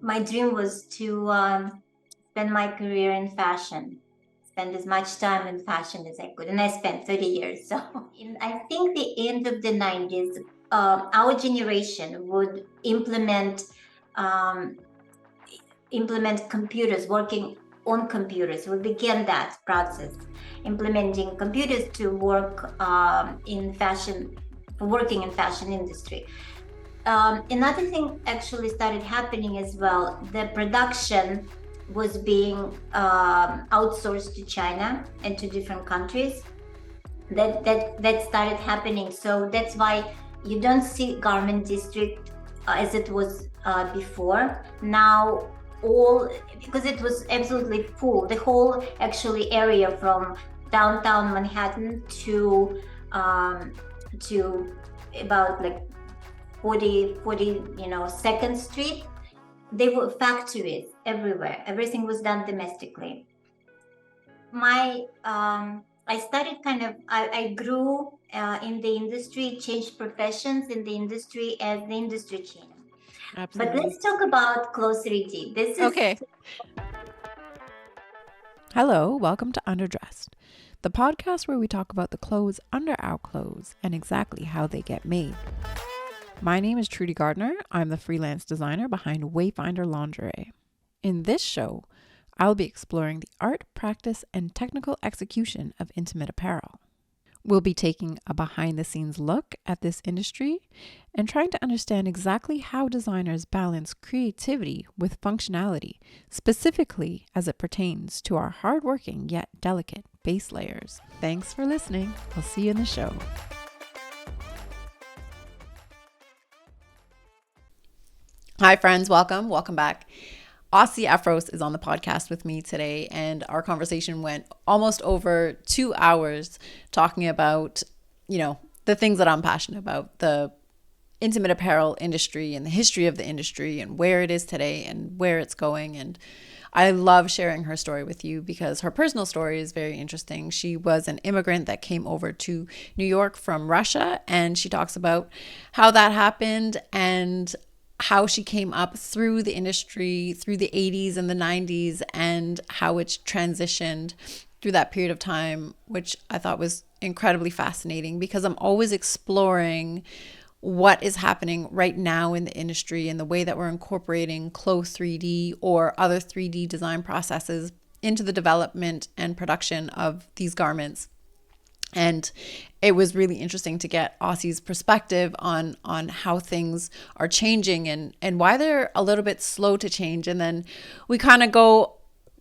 my dream was to spend my career in fashion, spend as much time in fashion as I could, and I spent 30 years. So, in I think the end of the 90s, our generation would um, implement computers, working on computers. We began that process, implementing computers to work in fashion, working in fashion industry. Another thing actually started happening as well. The production was being outsourced to China and to different countries. That started happening. So that's why you don't see garment district as it was before. Now all because it was absolutely full. The whole actually area from downtown Manhattan um, to about like 40 Second Street. They were factories everywhere. Everything was done domestically. My I started I grew in the industry, changed professions in the industry as the industry changed. But Absolutely. let's talk about Close 3D. This is Okay. Hello, welcome to Underdressed, the podcast where we talk about the clothes under our clothes and exactly how they get made. My name is Trudy Gardner. I'm the freelance designer behind Wayfinder Lingerie. In this show, I'll be exploring the art, practice, and technical execution of intimate apparel. We'll be taking a behind the scenes look at this industry and trying to understand exactly how designers balance creativity with functionality, specifically as it pertains to our hardworking yet delicate base layers. Thanks for listening. I'll see you in the show. Hi, friends. Welcome back. Asi Efros is on the podcast with me today, and our conversation went almost over 2 hours talking about, the things that I'm passionate about, the intimate apparel industry and the history of the industry and where it is today and where it's going. And I love sharing her story with you because her personal story is very interesting. She was an immigrant that came over to New York from Russia, and she talks about how that happened and how she came up through the industry through the 80s and the 90s and how it's transitioned through that period of time, which I thought was incredibly fascinating because I'm always exploring what is happening right now in the industry and the way that we're incorporating close 3D or other 3D design processes into the development and production of these garments. And it was really interesting to get Aussie's perspective on how things are changing and why they're a little bit slow to change. And then we kind of go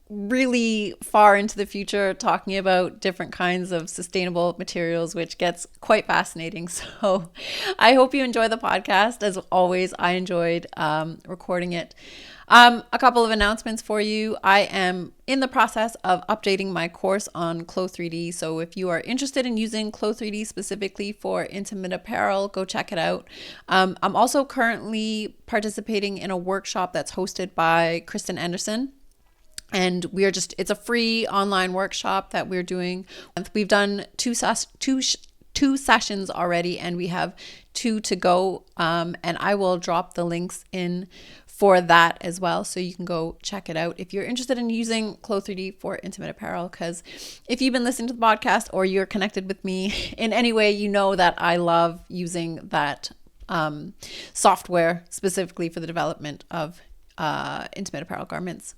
really far into the future talking about different kinds of sustainable materials, which gets quite fascinating. So I hope you enjoy the podcast. As always, I enjoyed recording it. A couple of announcements for you. I am in the process of updating my course on Clo 3D. So if you are interested in using Clo 3D specifically for intimate apparel, go check it out. I'm also currently participating in a workshop that's hosted by Kristen Anderson. And it's a free online workshop that we're doing. We've done two sessions already, and we have 2 to go. And I will drop the links in for that as well, so you can go check it out if you're interested in using Clo 3D for intimate apparel. Because if you've been listening to the podcast or you're connected with me in any way, you know that I love using that software specifically for the development of intimate apparel garments.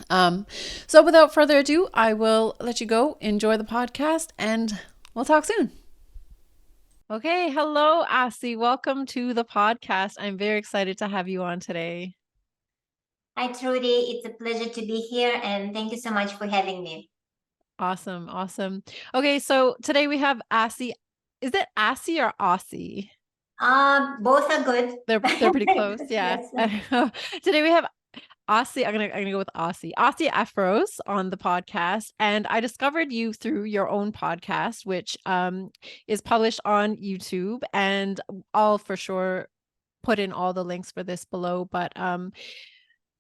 So without further ado, I will let you go. Enjoy the podcast and we'll talk soon. Okay. Hello, Asi. Welcome to the podcast. I'm very excited to have you on today. Hi Trudy, it's a pleasure to be here and thank you so much for having me. Awesome. Okay. So today we have Asi. Is it Asi or Aussie? Both are good. They're pretty close. Yeah. Yes. Today we have Asi, I'm gonna go with Asi Efros on the podcast, and I discovered you through your own podcast, which is published on YouTube, and I'll for sure put in all the links for this below. But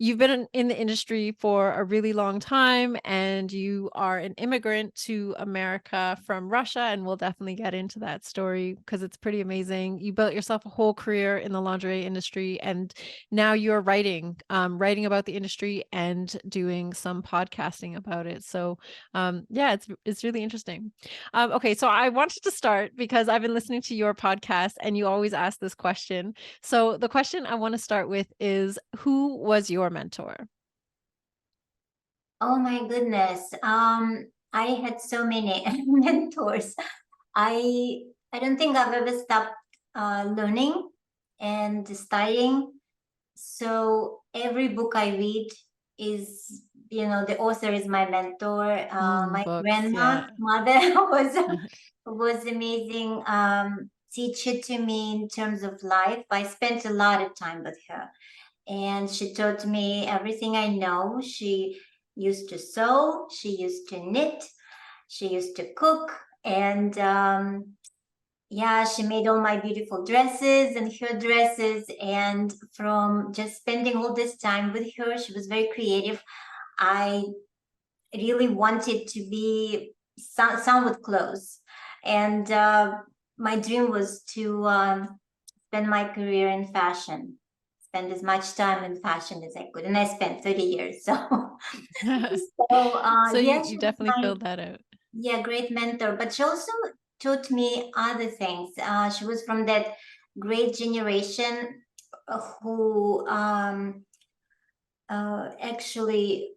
you've been in the industry for a really long time, and you are an immigrant to America from Russia, and we'll definitely get into that story because it's pretty amazing. You built yourself a whole career in the lingerie industry, and now you're writing about the industry and doing some podcasting about it. So, yeah, it's really interesting. Okay, so I wanted to start because I've been listening to your podcast, and you always ask this question. So the question I want to start with is, who was your mentor? Oh my goodness. I had so many mentors. I don't think I've ever stopped learning and studying. So every book I read is, the author is my mentor. My Books, grandma, yeah. mother was amazing teacher to me in terms of life. I spent a lot of time with her, and she taught me everything I know. She used to sew, she used to knit, she used to cook, and yeah, she made all my beautiful dresses and her dresses. And from just spending all this time with her, she was very creative. I really wanted to be somewhat close. And my dream was to spend my career in fashion, spend as much time in fashion as I could. And I spent 30 years. So, So yeah, you she was definitely my, filled that out. yeah, great mentor. But she also taught me other things. She was from that great generation who actually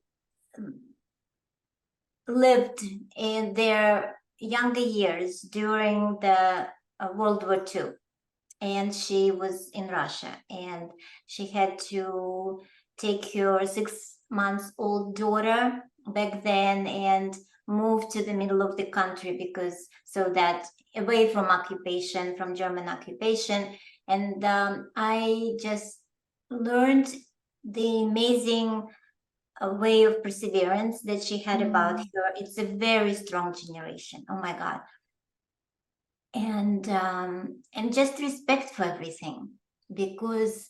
lived in their younger years during the World War II. And she was in Russia, and she had to take her 6 months old daughter back then and move to the middle of the country because so that away from occupation, from German occupation. And I just learned the amazing way of perseverance that she had about Mm. her. It's a very strong generation. Oh my God. And just respect for everything, because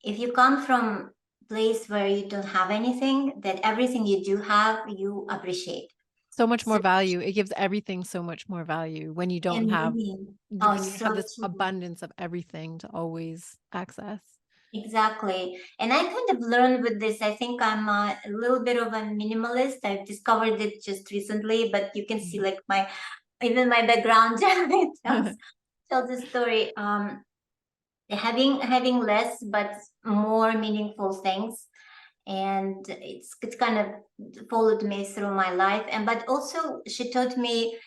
if you come from a place where you don't have anything, that everything you do have you appreciate. So much So more value. It gives everything so much more value when you don't have indeed. Oh, when you have so this true. abundance of everything to always access. Exactly. And I kind of learned with this. I think I'm a little bit of a minimalist. I've discovered it just recently, but you can see like my even my background it tells a story. Having less but more meaningful things, and it's kind of followed me through my life. And but also she taught me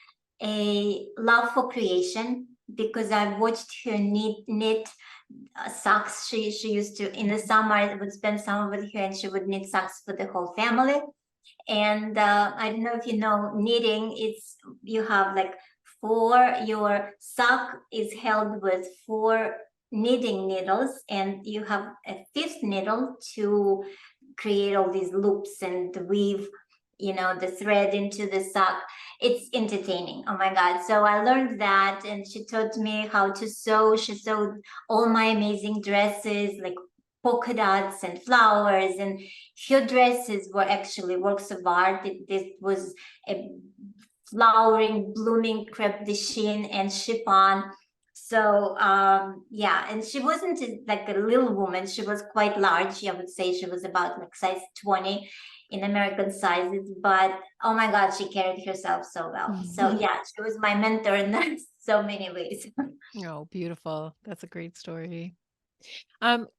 a love for creation, because I watched her knit socks. She used to, in the summer, I would spend summer with her, and she would knit socks for the whole family. And I don't know if you know knitting. It's you have like your sock is held with four knitting needles, and you have a fifth needle to create all these loops and weave, the thread into the sock. It's entertaining. Oh my God. So I learned that, and she taught me how to sew. She sewed all my amazing dresses, like polka dots and flowers, and her dresses were actually works of art. This was a flowering, blooming crepe de chine and chiffon. So yeah, and she wasn't like a little woman. She was quite large. I would say she was about like size 20 in American sizes. But oh my God, she carried herself so well. So yeah, she was my mentor in so many ways. Oh, beautiful. That's a great story.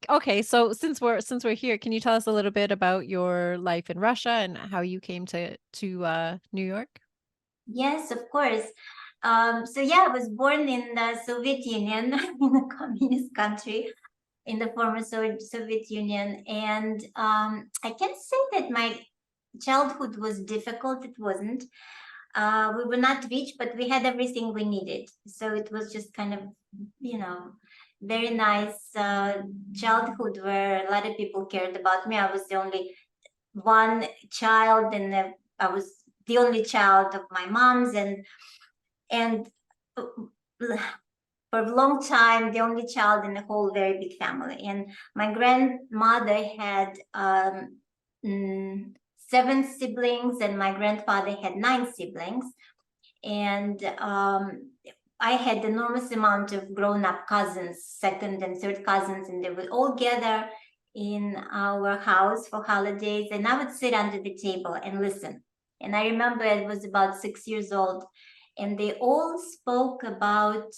Okay, so since we're here, can you tell us a little bit about your life in Russia and how you came to New York? Yes, of course. So yeah, I was born in the Soviet Union, in a communist country, in the former Soviet Union. And I can't say that my childhood was difficult. It wasn't. We were not rich, but we had everything we needed. So it was just kind of, you know, very nice childhood where a lot of people cared about me. I was the only one child, and I was the only child of my mom's, and for a long time, the only child in a whole very big family. And my grandmother had 7 siblings, and my grandfather had 9 siblings. And I had enormous amount of grown-up cousins, second and third cousins, and they would all gather in our house for holidays, and I would sit under the table and listen. And I remember I was about 6 years old, and they all spoke about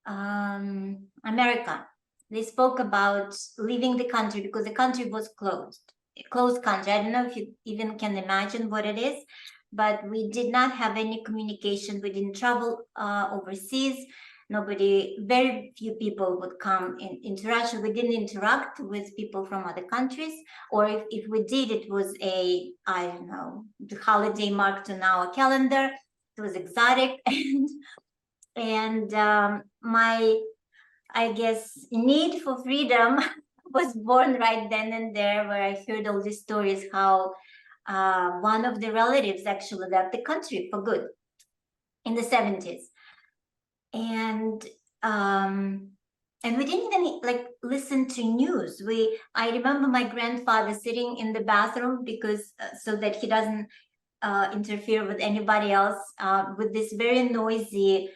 America. They spoke about leaving the country because the country was closed, a closed country. I don't know if you even can imagine what it is, but we did not have any communication. We didn't travel overseas. Nobody, very few people would come into Russia. We didn't interact with people from other countries, or if we did, it was I don't know, the holiday marked on our calendar. It was exotic. And my, I guess, need for freedom was born right then and there, where I heard all these stories how one of the relatives actually left the country for good in the 70s. And we didn't even like listen to news. I remember my grandfather sitting in the bathroom because so that he doesn't interfere with anybody else, with this very noisy,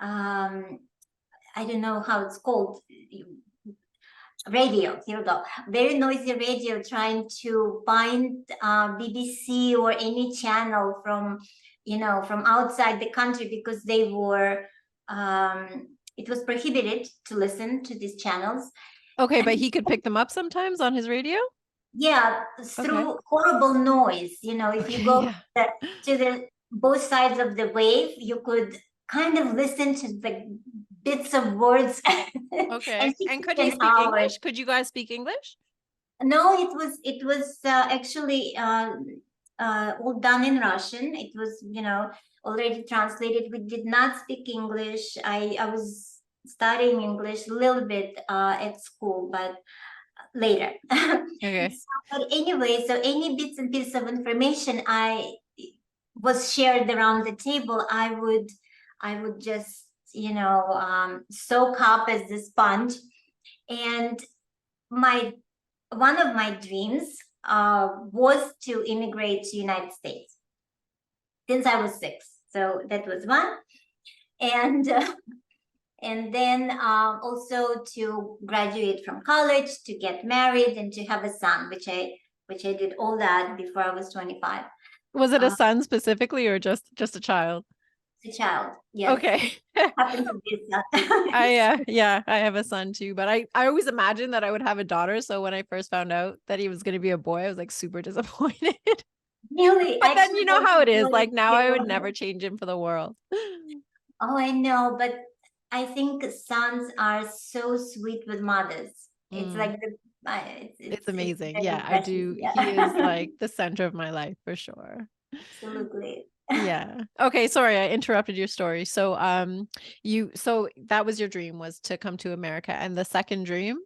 I don't know how it's called, radio. Here we go. Very noisy radio, trying to find BBC or any channel from, from outside the country, because they were, it was prohibited to listen to these channels. Okay, but he could pick them up sometimes on his radio? Yeah, through horrible noise. If you go to the both sides of the wave, you could kind of listen to the bits of words. Okay. And could he speak English? Could you guys speak English? No, it was actually all done in Russian. It was, already translated. We did not speak English. I was studying English a little bit at school, but later. Okay. But anyway, so any bits and pieces of information I was shared around the table, I would just, soak up as the sponge. And one of my dreams was to immigrate to United States since I was 6. So that was one. And then also to graduate from college, to get married, and to have a son, which I did all that before I was 25. Was it a son specifically, or just a child? A child, yes. Okay. Happened to be a son. I have a son too, but I always imagined that I would have a daughter. So when I first found out that he was going to be a boy, I was like super disappointed. Really? But then you know how it is. Like now I would never change him for the world. Oh, I know, but I think sons are so sweet with mothers. It's like it's amazing. Yeah, I do. Yeah. He is like the center of my life for sure. Absolutely. Yeah. Okay, sorry, I interrupted your story. So so that was your dream, was to come to America, and the second dream?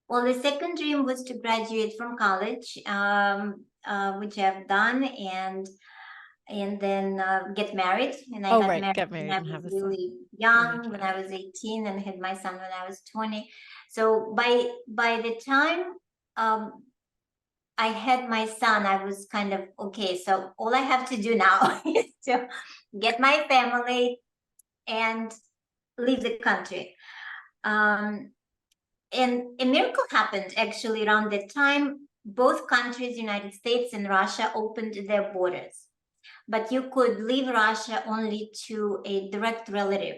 Well, the second dream was to graduate from college, which I've done, and then get married. And I got married when I was really young, when I was 18, and had my son when I was 20. So by the time I had my son, I was kind of, okay, so all I have to do now is to get my family and leave the country. And a miracle happened actually around that time. Both countries, United States and Russia, opened their borders. But you could leave Russia only to a direct relative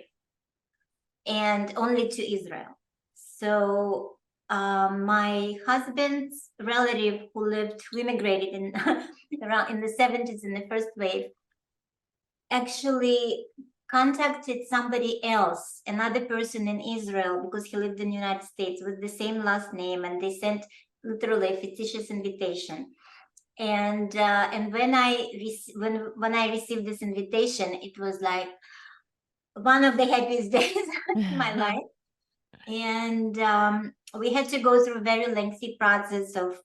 and only to Israel. So my husband's relative who immigrated in around in the 70s in the first wave, actually contacted somebody else, another person in Israel, because he lived in the United States with the same last name, and they sent literally a fictitious invitation. And when I received this invitation, it was like one of the happiest days in my life. And we had to go through a very lengthy process of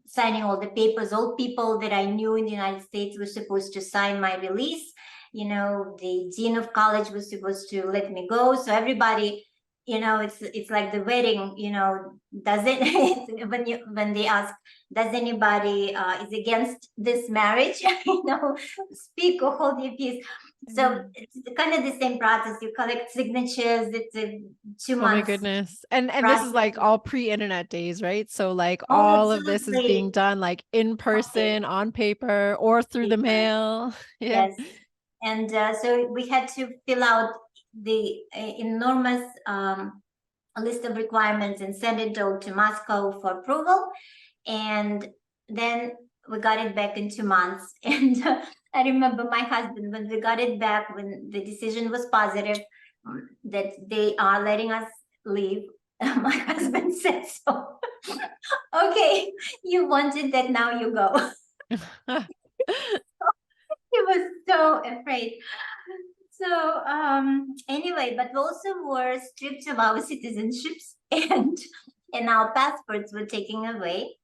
signing all the papers. All people that I knew in the United States were supposed to sign my release, the dean of college was supposed to let me go. So everybody, it's like the wedding, does it when they ask, does anybody is against this marriage, speak or hold your peace. So it's kind of the same process. You collect signatures. It's a 2 months. Oh my goodness. And this is like all pre-internet days, right? So like Oh, all of this is absolutely. being done like in person, on paper, or through the mail. Yeah. Yes. And so we had to fill out the enormous list of requirements and send it all to Moscow for approval. And then we got it back in 2 months. And I remember my husband, when we got it back, when the decision was positive, that they are letting us leave, my husband said, so, okay, you wanted that, now you go. He was so afraid. So anyway, but we also were stripped of our citizenships, and our passports were taken away.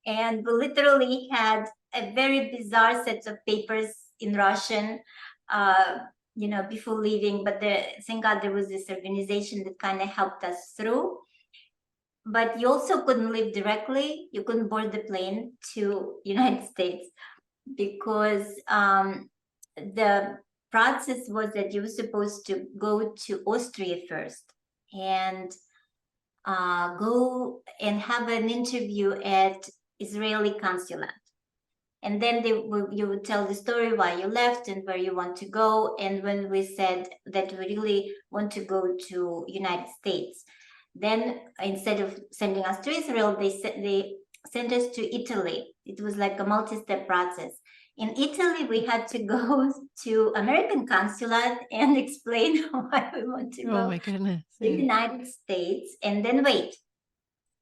And we literally had a very bizarre set of papers in Russian, before leaving. But thank God there was this organization that kind of helped us through. But you also couldn't leave directly. You couldn't board the plane to United States, because the process was that you were supposed to go to Austria first and go and have an interview at Israeli consulate. And then you would tell the story why you left and where you want to go. And when we said that we really want to go to United States, then instead of sending us to Israel, they sent us to Italy. It was like a multi-step process. In Italy, we had to go to American consulate and explain why we want to go Oh my goodness. to the United States, and then wait.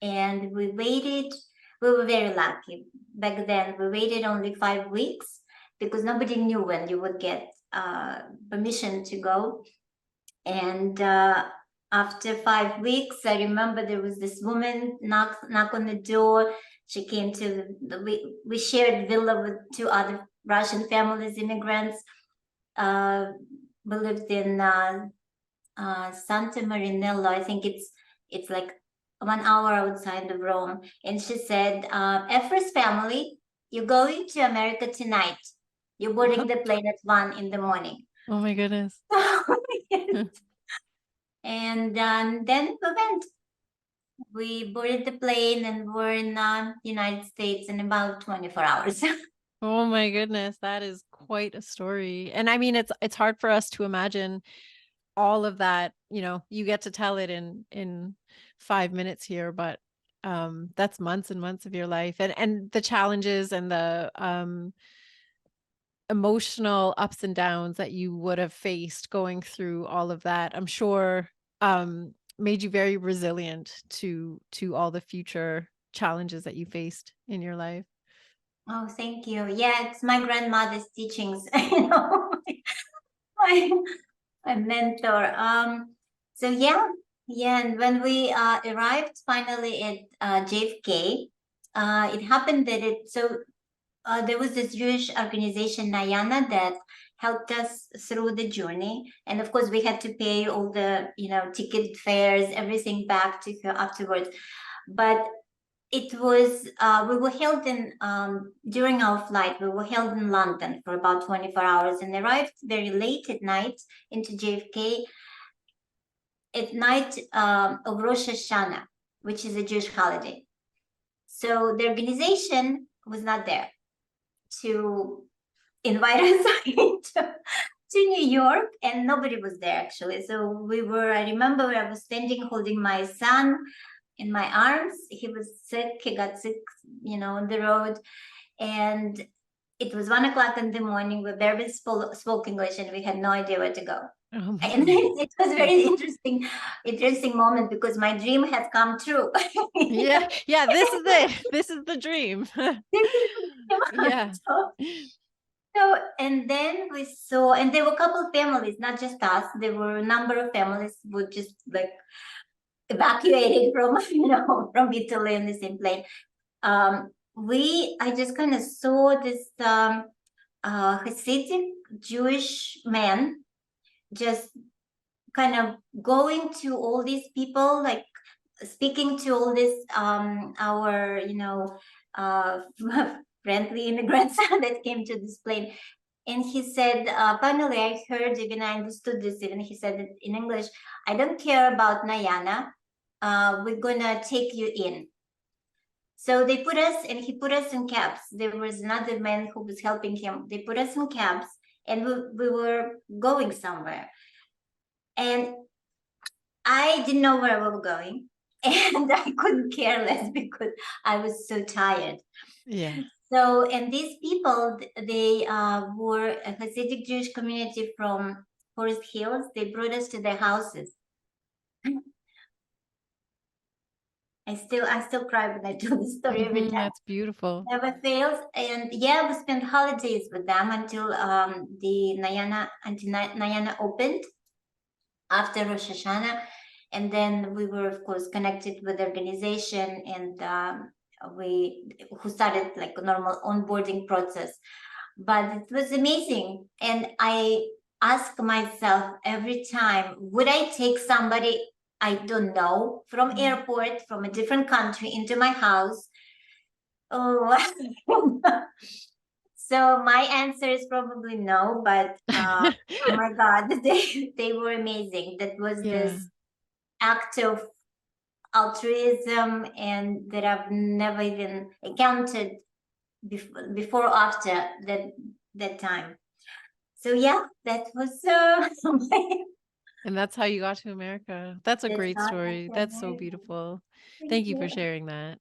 And we waited. We were very lucky. Back then, we waited only 5 weeks, because nobody knew when you would get permission to go. And after 5 weeks, I remember there was this woman knock on the door. She came to we shared villa with 2 other Russian families, immigrants. We lived in Santa Marinello. I think it's like 1 hour outside of Rome. And she said, Efros family, you're going to America tonight. You're boarding the plane at 1 in the morning. Oh my goodness. And then we went. We boarded the plane and we're in the United States in about 24 hours. Oh my goodness, that is quite a story. And I mean, it's hard for us to imagine all of that. You get to tell it in 5 minutes here, but that's months and months of your life, and the challenges and the emotional ups and downs that you would have faced going through all of that, I'm sure made you very resilient to all the future challenges that you faced in your life. Oh, thank you. Yeah, it's my grandmother's teachings, my mentor. So yeah. And when we arrived finally at JFK, it happened that there was this Jewish organization, Nayana, that helped us through the journey. And of course, we had to pay all the, ticket fares, everything back to her afterwards. But it was, we were held during our flight, we were held in London for about 24 hours and arrived very late at night into JFK at night of Rosh Hashanah, which is a Jewish holiday. So the organization was not there to invite us to New York, and nobody was there actually. So I remember I was standing holding my son in my arms. He was sick, he got sick, on the road. And it was 1 o'clock in the morning. We barely spoke English and we had no idea where to go. Oh and it was a very interesting moment, because my dream has come true. Yeah, this is it. This is the dream. Yeah. So, and then we saw, and there were a couple of families, not just us. There were a number of families who just like evacuated from, from Italy in the same plane. I just kind of saw this Hasidic Jewish man just kind of going to all these people, like speaking to all this our friendly immigrants that came to this plane. And he said, finally, I heard, even I understood this, even he said it in English, I don't care about Nayana. We're gonna take you in. So they put us, and he put us in cabs. There was another man who was helping him. They put us in cabs, and we were going somewhere. And I didn't know where we were going. And I couldn't care less because I was so tired. Yeah. So, and these people, they were a Hasidic Jewish community from Forest Hills. They brought us to their houses. I still cry when I tell the story every time. That's beautiful. Never fails. And yeah, we spent holidays with them until Nayana opened after Rosh Hashanah. And then we were, of course, connected with the organization, and who started like a normal onboarding process. But it was amazing. And I ask myself every time, would I take somebody I don't know from airport, from a different country into my house? Oh, so my answer is probably no, but oh my God, they were amazing. That was this act of altruism, and that I've never even encountered before or after that time. So yeah, that was And that's how you got to America. That's a great story. That's so beautiful. Thank you for sharing that.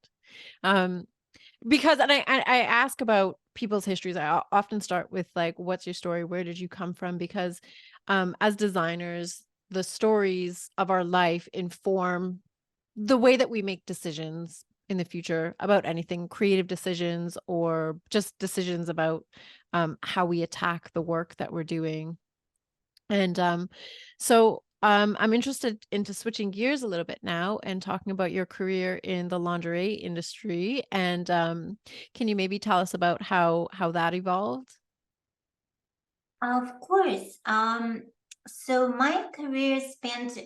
Because, and I ask about people's histories. I often start with like, what's your story? Where did you come from? Because as designers, the stories of our life inform the way that we make decisions in the future about anything, creative decisions, or just decisions about how we attack the work that we're doing. And I'm interested into switching gears a little bit now and talking about your career in the lingerie industry. And can you maybe tell us about how that evolved? Of course. So my career spent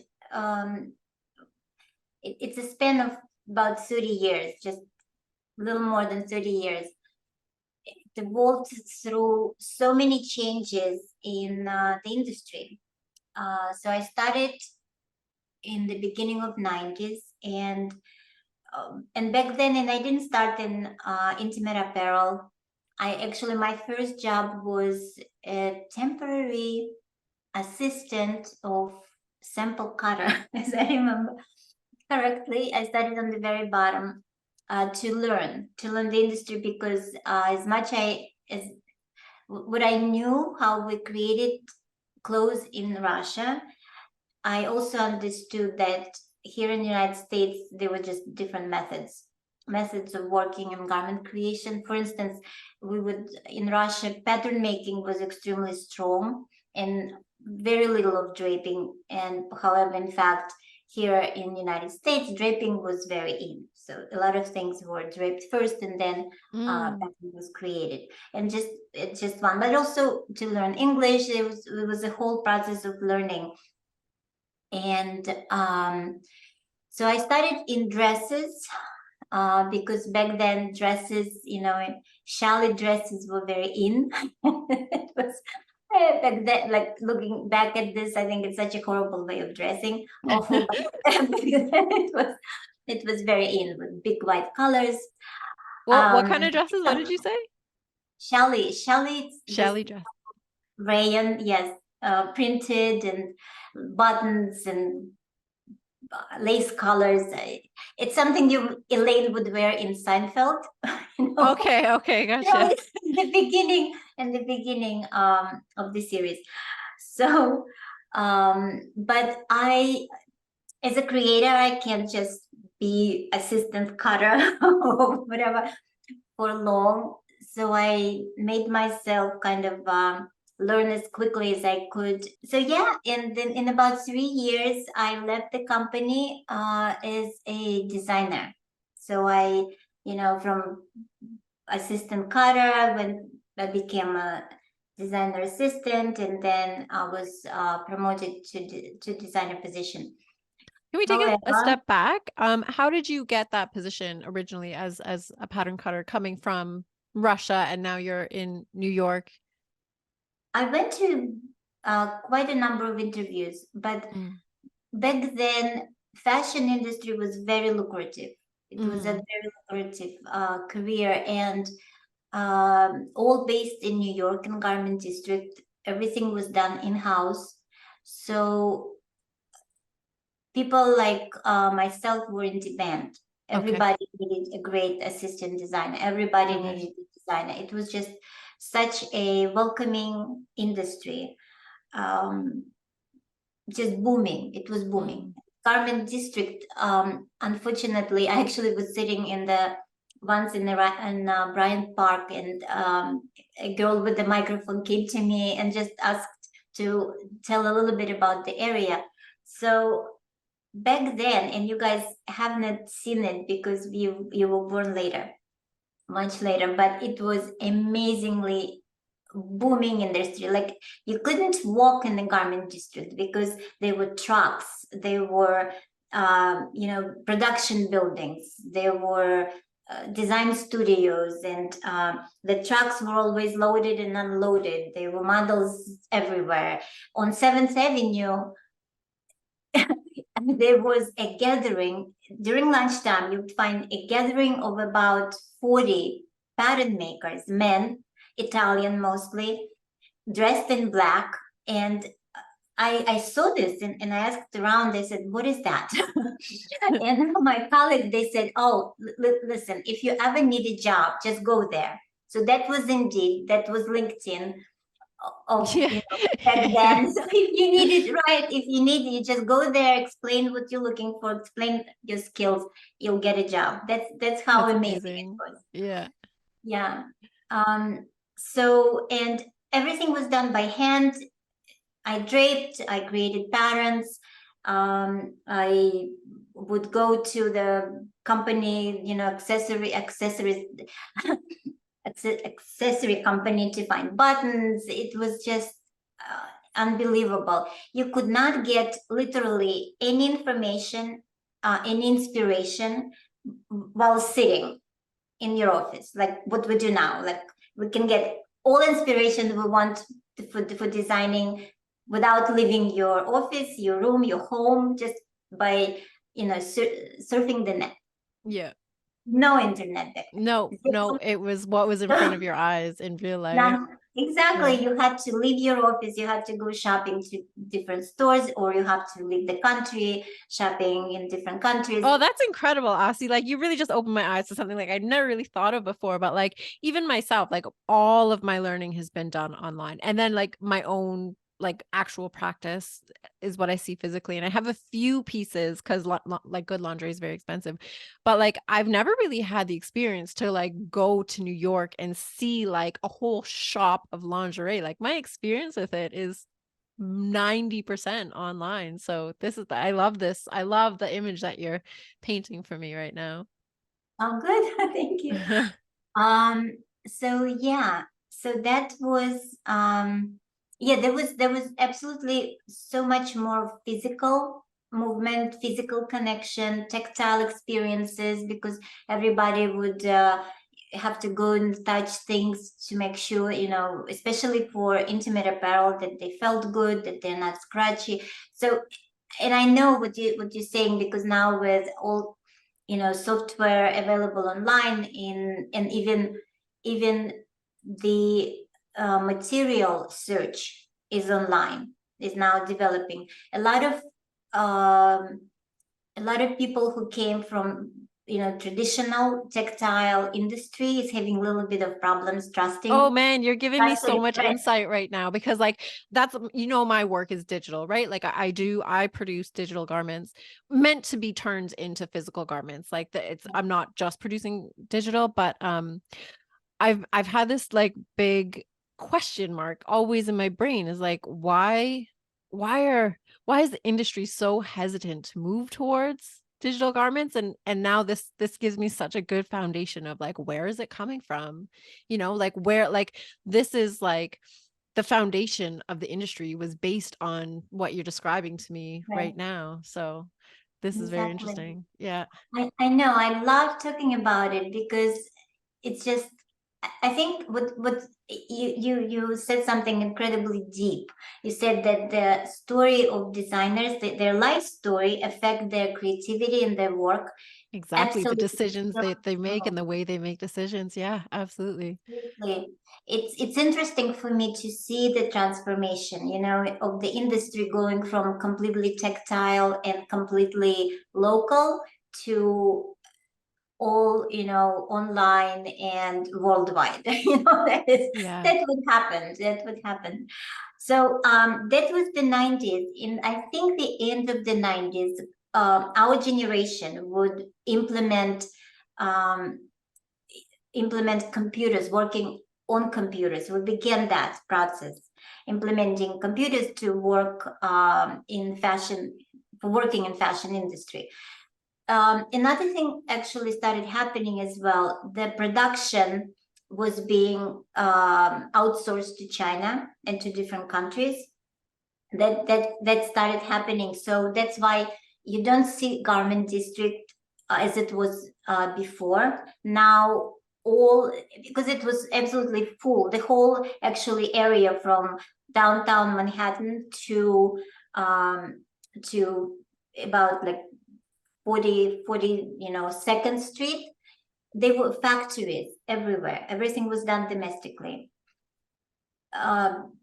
it's a span of about 30 years, just a little more than 30 years. It evolved through so many changes in the industry. So I started in the beginning of 90s, and back then, and I didn't start in intimate apparel. My first job was a temporary assistant of sample cutter, as I remember correctly. I started on the very bottom to learn the industry, because as much as what I knew how we created clothes in Russia, I also understood that here in the United States, there were just different methods of working in garment creation. For instance, in Russia, pattern making was extremely strong and very little of draping. And however, in fact, here in the United States, draping was very in. So a lot of things were draped first, and then pattern was created. And it's just one, but also to learn English, it was a whole process of learning. And so I started in dresses because back then dresses, chalet dresses were very in. It was back then, like looking back at this, I think it's such a horrible way of dressing. Awful, but it was very in with big white colors. What kind of dresses? What did you say? Chalet, Chalet dress. rayon, yes, printed and buttons and lace colors. It's something Elaine would wear in Seinfeld. Okay, gotcha. In the beginning of the series. So, but as a creator, I can't just be assistant cutter or whatever for long. So I made myself kind of learn as quickly as I could. So yeah, and then in about 3 years, I left the company as a designer. So from assistant cutter, when I became a designer assistant, and then I was promoted to designer position. Can we take a However, step back? How did you get that position originally as a pattern cutter coming from Russia and now you're in New York? I went to quite a number of interviews, but Mm. back then, fashion industry was very lucrative. It was a Mm. very lucrative career, and all based in New York and Garment District. Everything was done in house, so people like myself were in demand. Okay. Everybody needed a great assistant designer. Everybody Okay. needed a designer. It was just such a welcoming industry. Um, just booming. It was booming. Mm. Garment District. Unfortunately, I actually was sitting in the once in Bryant Park, and a girl with the microphone came to me and just asked to tell a little bit about the area. So back then, and you guys have not seen it because you were born later, much later, but it was amazingly booming industry. Like you couldn't walk in the garment district because there were trucks, there were production buildings, there were design studios, and the trucks were always loaded and unloaded. There were models everywhere. On Seventh Avenue, there was a gathering during lunchtime. You'd find a gathering of about 40 pattern makers, men, Italian mostly, dressed in black. And I saw this, and I asked around. They said, "What is that?" And my colleagues, they said, "Oh, listen, if you ever need a job, just go there." So that was Indeed, that was LinkedIn of Yeah. back then. So if you need it, right, if you need it, you just go there, explain what you're looking for, explain your skills, you'll get a job. That's how That's amazing it amazing. was. Yeah. Yeah. So, and everything was done by hand. I draped, I created patterns. I would go to the company, accessories, accessory company to find buttons. It was just unbelievable. You could not get literally any information, any inspiration while sitting in your office, like what we do now. Like we can get all inspiration we want for designing without leaving your office, your room, your home, just by surfing the net. Yeah. No internet back No, no, then. it was what was in front of your eyes in real life. None. Exactly. Yeah. You had to leave your office, you had to go shopping to different stores, or you have to leave the country, shopping in different countries. Oh, that's incredible, Asi. Like you really just opened my eyes to something like I'd never really thought of before. But like even myself, like all of my learning has been done online. And then like my own like actual practice is what I see physically. And I have a few pieces because like good laundry is very expensive. But like I've never really had the experience to like go to New York and see like a whole shop of lingerie. Like my experience with it is 90% online. So I love this. I love the image that you're painting for me right now. Oh, good. Thank you. Um, so yeah, so that was yeah, there was absolutely so much more physical movement, physical connection, tactile experiences, because everybody would have to go and touch things to make sure, especially for intimate apparel, that they felt good, that they're not scratchy. So, and I know what you're saying, because now with all software available online, and even the material search is online, is now developing. Um, a lot of people who came from traditional textile industry is having a little bit of problems Oh trusting man, you're giving me so trusting much right. insight right now because like that's my work is digital, right? Like I produce digital garments meant to be turned into physical garments. Like I'm not just producing digital, but I've had this like big question mark always in my brain is like why are why is the industry so hesitant to move towards digital garments and now this gives me such a good foundation of like where is it coming from? Like where like this is like the foundation of the industry was based on what you're describing to me Right. right now. So this is very Exactly. interesting. Yeah. I know. I love talking about it because it's just I think what you said something incredibly deep. You said that the story of designers, their life story affect their creativity and their work. Exactly. The Absolutely. decisions So that they make true. and the way they make decisions. Yeah, absolutely. Absolutely. It's interesting for me to see the transformation, of the industry going from completely tactile and completely local to all online and worldwide. Yeah. That would happen. So that was the 90s. In I think the end of the 90s, our generation would um, implement computers, working on computers. We began that process, implementing computers to work in fashion, for working in fashion industry. Another thing actually started happening as well. The production was being outsourced to China and to different countries. That started happening. So that's why you don't see garment district as it was before. Now all because it was absolutely full. The whole actually area from downtown Manhattan um, to about like 40 Second Street. They were factories everywhere. Everything was done domestically. Um,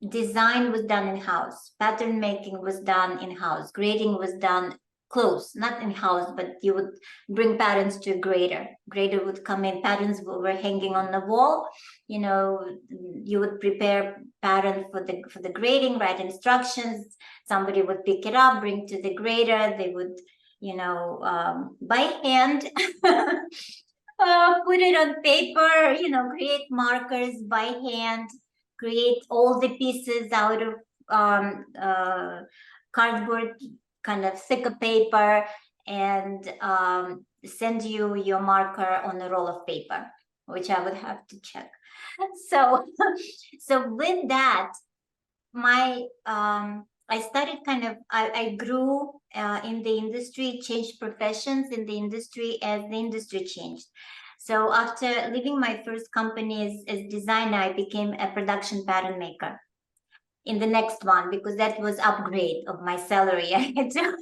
Design was done in house. Pattern making was done in house. Grading was done close, not in house, but you would bring patterns to a grader. Grader would come in. Patterns were hanging on the wall. You would prepare pattern for the grading, write instructions. Somebody would pick it up, bring to the grader. They would, by hand. Put it on paper, create markers by hand, create all the pieces out of cardboard, kind of thicker paper, and send you your marker on a roll of paper, which I would have to check. So, so with that, my I started I grew in the industry, changed professions in the industry as the industry changed. So after leaving my first company as designer, I became a production pattern maker in the next one because that was upgrade of my salary. I had to,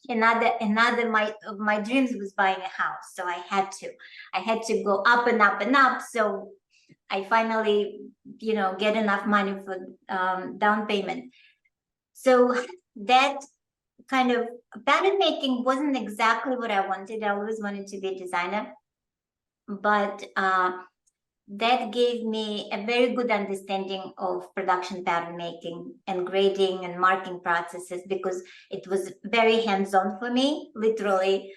another my dreams was buying a house, so I had to go up and up and up. So I finally, get enough money for down payment. So that kind of pattern making wasn't exactly what I wanted. I always wanted to be a designer, but that gave me a very good understanding of production pattern making and grading and marking processes because it was very hands-on for me. Literally,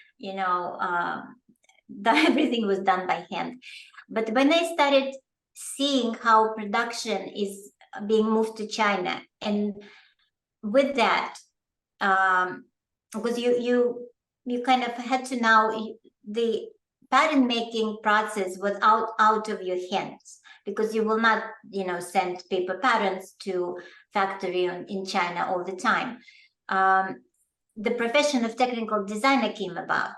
everything was done by hand. But when I started seeing how production is being moved to China, and with that, because you kind of had to now the pattern making process was out of your hands because you will not send paper patterns to factory in China all the time. The profession of technical designer came about,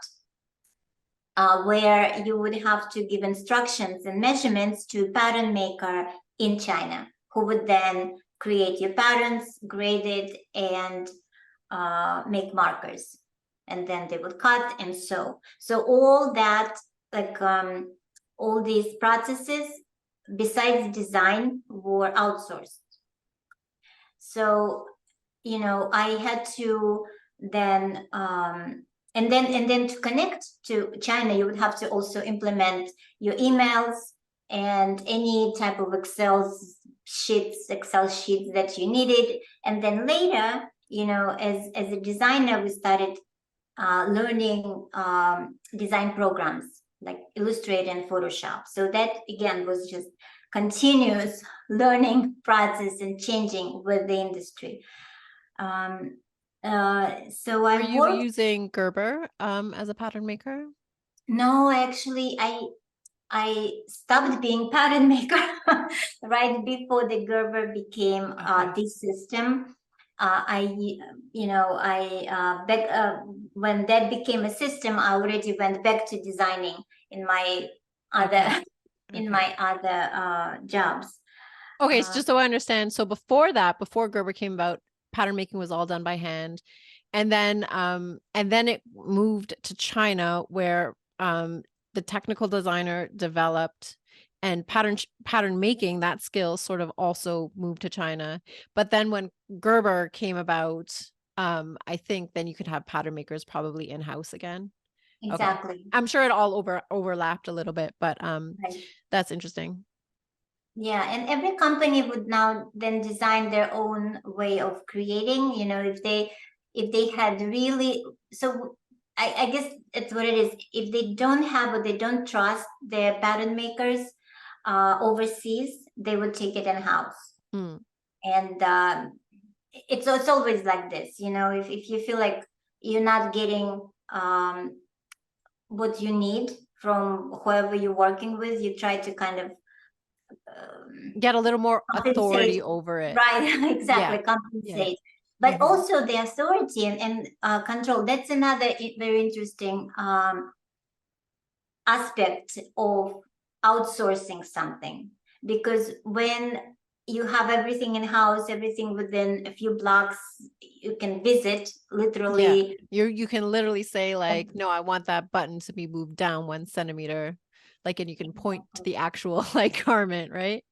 where you would have to give instructions and measurements to a pattern maker in China, who would then create your patterns, grade it, and make markers. And then they would cut and sew. So all that, all these processes, besides design, were outsourced. So, I had to then and then to connect to China, you would have to also implement your emails and any type of Excel sheets that you needed. And then later, as a designer, we started learning design programs like Illustrator and Photoshop. So that again was just continuous learning process and changing with the industry. So Were I you worked. using Gerber as a pattern maker? No, actually, I stopped being pattern maker right before the Gerber became this system. When that became a system, I already went back to designing in my other jobs. Okay, so just so I understand, so before that, before Gerber came about, pattern making was all done by hand, and then it moved to China, where the technical designer developed, and pattern making, that skill sort of also moved to China. But then when Gerber came about, I think then you could have pattern makers probably in-house again. Exactly. Okay. I'm sure it all overlapped a little bit, but Right. that's interesting. Yeah, and every company would now then design their own way of creating. If they had really, so I guess it's what it is. If they don't have or they don't trust their pattern makers overseas, they would take it in house. Hmm. And it's always like this. If you feel like you're not getting what you need from whoever you're working with, you try to kind of Get a little more authority compensate, over it. right? Exactly, Yeah. compensate. But also the authority and control. That's another very interesting aspect of outsourcing something, because when you have everything in house, everything within a few blocks, you can visit literally. Yeah, you can literally say like, no, I want that button to be moved down 1 centimeter, like, and you can point to the actual like garment, right?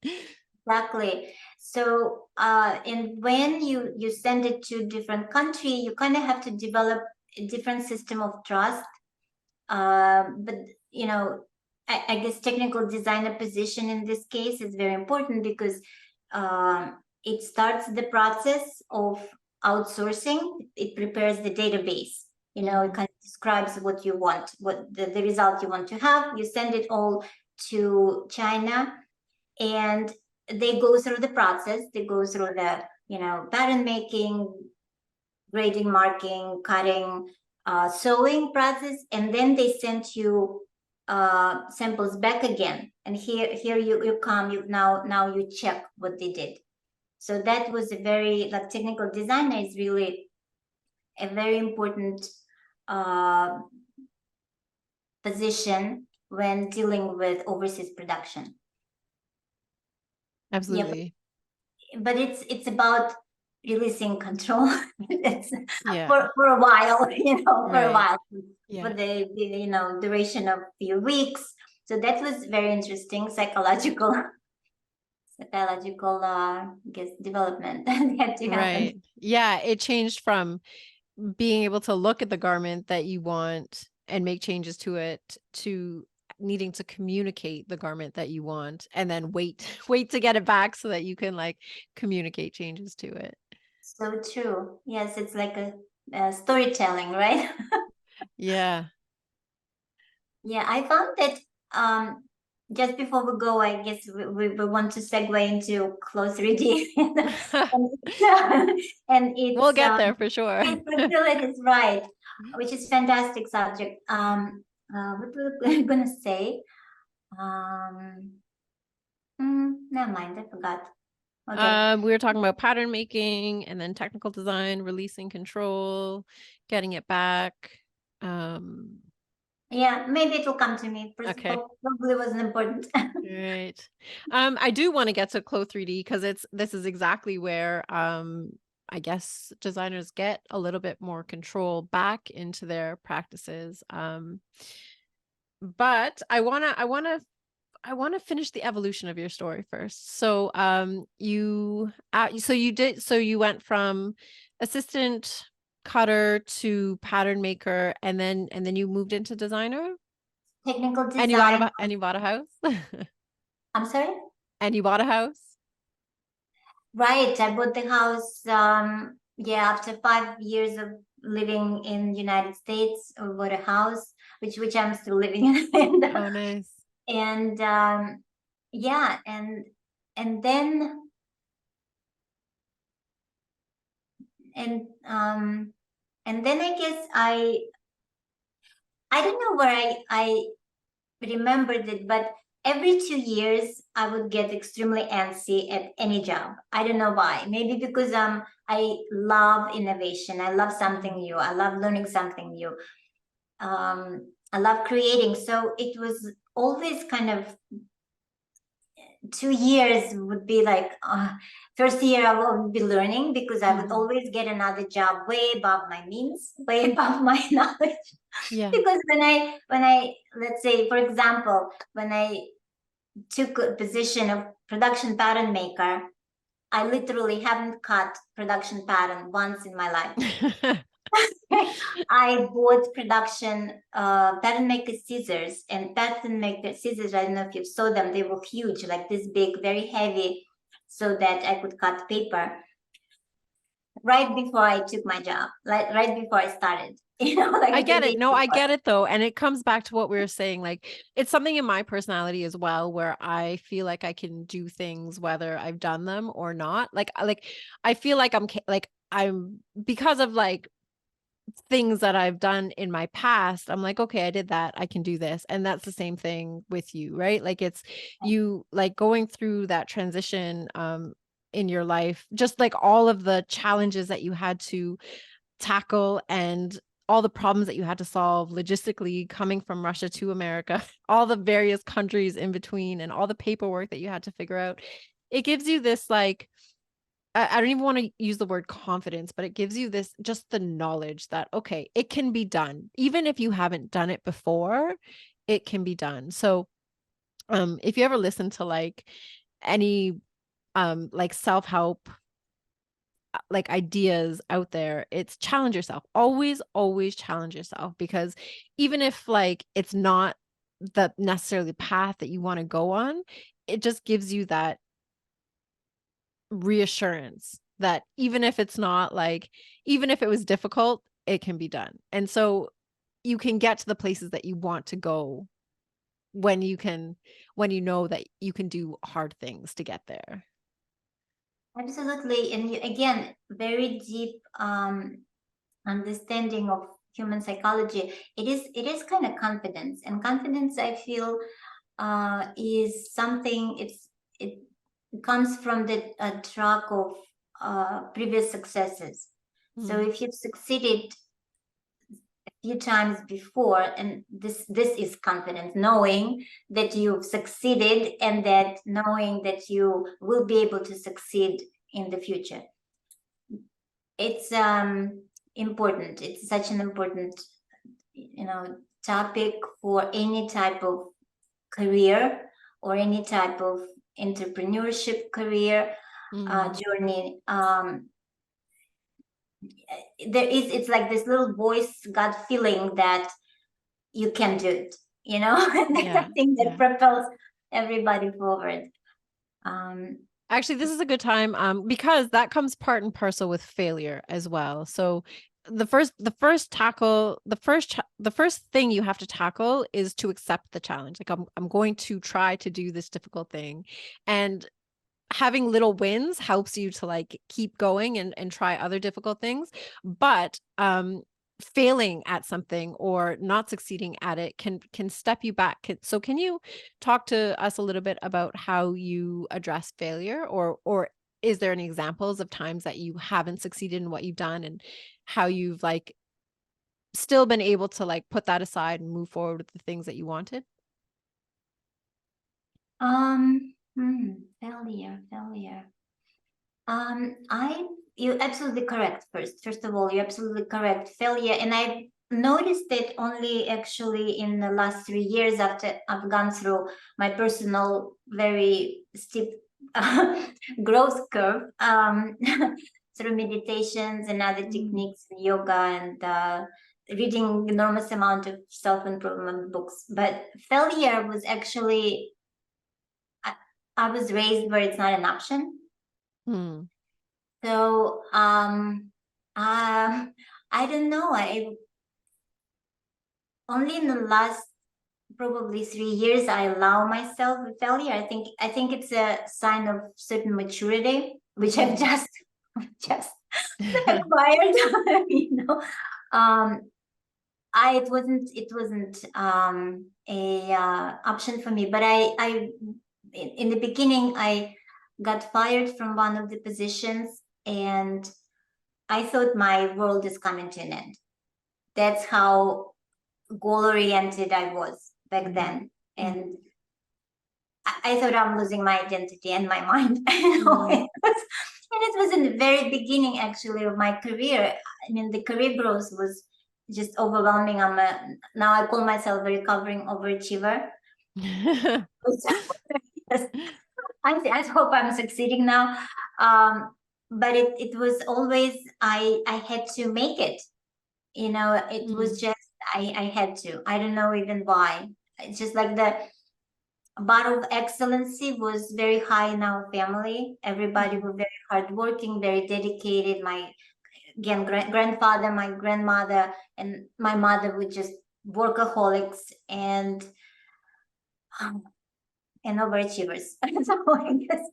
Exactly. So, and when you send it to different country, you kind of have to develop a different system of trust. But I guess technical designer position in this case is very important, because it starts the process of outsourcing. It prepares the database. It kind of describes what you want, what the result you want to have. You send it all to China, and they go through the process. They go through the pattern making, grading, marking, cutting, sewing process, and then they send you samples back again. And here you come. Now you check what they did. So that was a very, like, technical designer is really a very important position when dealing with overseas production. Absolutely. Yeah, but it's about releasing control. It's Yeah. for a while, for a while, Yeah. for the duration of few weeks. So that was very interesting psychological, I guess, development that had to happen. Right. Yeah, it changed from being able to look at the garment that you want and make changes to it, to needing to communicate the garment that you want, and then wait to get it back so that you can like communicate changes to it. So true. Yes, it's like a storytelling, right? Yeah. Yeah, I found that just before we go, I guess we want to segue into close reading. And We'll it's get there for sure. facilities, right, which is fantastic subject. What was I gonna say? Never mind, I forgot. Okay. We were talking about pattern making, and then technical design, releasing control, getting it back. Yeah, maybe it will come to me. Okay. Probably wasn't important. Right. I do want to get to Clo 3D because this is exactly where I guess designers get a little bit more control back into their practices. But I wanna finish the evolution of your story first. So you went from assistant cutter to pattern maker, and then you moved into designer, Technical and design. you bought a house. I'm sorry? And you bought a house? Right. I bought the house, yeah, after 5 years of living in United States. I bought a house, which I'm still living in. Oh, nice. And yeah, and then and um and then I guess I don't know where I remembered it, but every 2 years I would get extremely antsy at any job. I don't know why. Maybe because I love innovation. I love something new. I love learning something new. I love creating. So it was always kind of 2 years would be like first year I would be learning because I would always get another job way above my means, way above my knowledge. Yeah. Because when I let's say for example, when I took a position of production pattern maker, I literally haven't cut production pattern once in my life. I bought production pattern maker scissors, and pattern maker scissors, I don't know if you saw them, they were huge, like this big, very heavy, so that I could cut paper right before I took my job, like right before I started. Like I the get day it. No, I before. get it though. And it comes back to what we were saying. Like, it's something in my personality as well, where I feel like I can do things whether I've done them or not. Like I feel like I'm because of like things that I've done in my past, I'm like, okay, I did that. I can do this. And that's the same thing with you, right? Like it's you like going through that transition in your life, just like all of the challenges that you had to tackle and all the problems that you had to solve logistically coming from Russia to America, all the various countries in between and all the paperwork that you had to figure out. It gives you this like I don't even want to use the word confidence, but it gives you this just the knowledge that, okay, it can be done. Even if you haven't done it before, it can be done. So if you ever listen to like any like self-help like ideas out there, it's challenge yourself. Always challenge yourself, because even if like it's not the necessarily path that you want to go on, it just gives you that reassurance that even if it's not like, even if it was difficult, it can be done. And so you can get to the places that you want to go when you know that you can do hard things to get there. Absolutely. And again, very deep understanding of human psychology. It is kind of confidence, and confidence I feel is something, it comes from the track of previous successes. So Mm. if you've succeeded a few times before, and this is confidence, knowing that you've succeeded and that knowing that you will be able to succeed in the future. It's important. It's such an important topic for any type of career or any type of entrepreneurship career Mm. journey. It's like this little voice, gut feeling that you can do it, and that's Yeah, something that yeah. propels everybody forward. um Actually, this is a good time because that comes part and parcel with failure as well. So the first thing you have to tackle is to accept the challenge. Like I'm going to try to do this difficult thing. And having little wins helps you to like keep going and try other difficult things. But failing at something or not succeeding at it can step you back. So can you talk to us a little bit about how you address failure, or is there any examples of times that you haven't succeeded in what you've done and how you've like still been able to like put that aside and move forward with the things that you wanted? Failure. You're absolutely correct. First of all, you're absolutely correct. Failure, and I've noticed it only actually in the last 3 years after I've gone through my personal, very steep growth curve, through meditations and other Mm. techniques, yoga, and reading enormous amount of self-improvement books. But failure was actually, I was raised where it's not an option. Mm. So I don't know. I only in the last probably 3 years I allow myself a failure. I think it's a sign of certain maturity, which I've Mm. just acquired. you know. Um it wasn't a option for me. But I in the beginning I got fired from one of the positions, and I thought my world is coming to an end. That's how goal oriented I was back then, and I thought I'm losing my identity and my mind. And it was in the very beginning, actually, of my career. I mean, the career growth was just overwhelming. Now I call myself a recovering overachiever. Yes, I hope I'm succeeding now. But it was always I had to make it. It was just I had to. I don't know even why. It's just like the bar of excellency was very high in our family. Everybody were very hardworking, very dedicated. My grandfather, my grandmother, and my mother were just workaholics and overachievers. So I guess,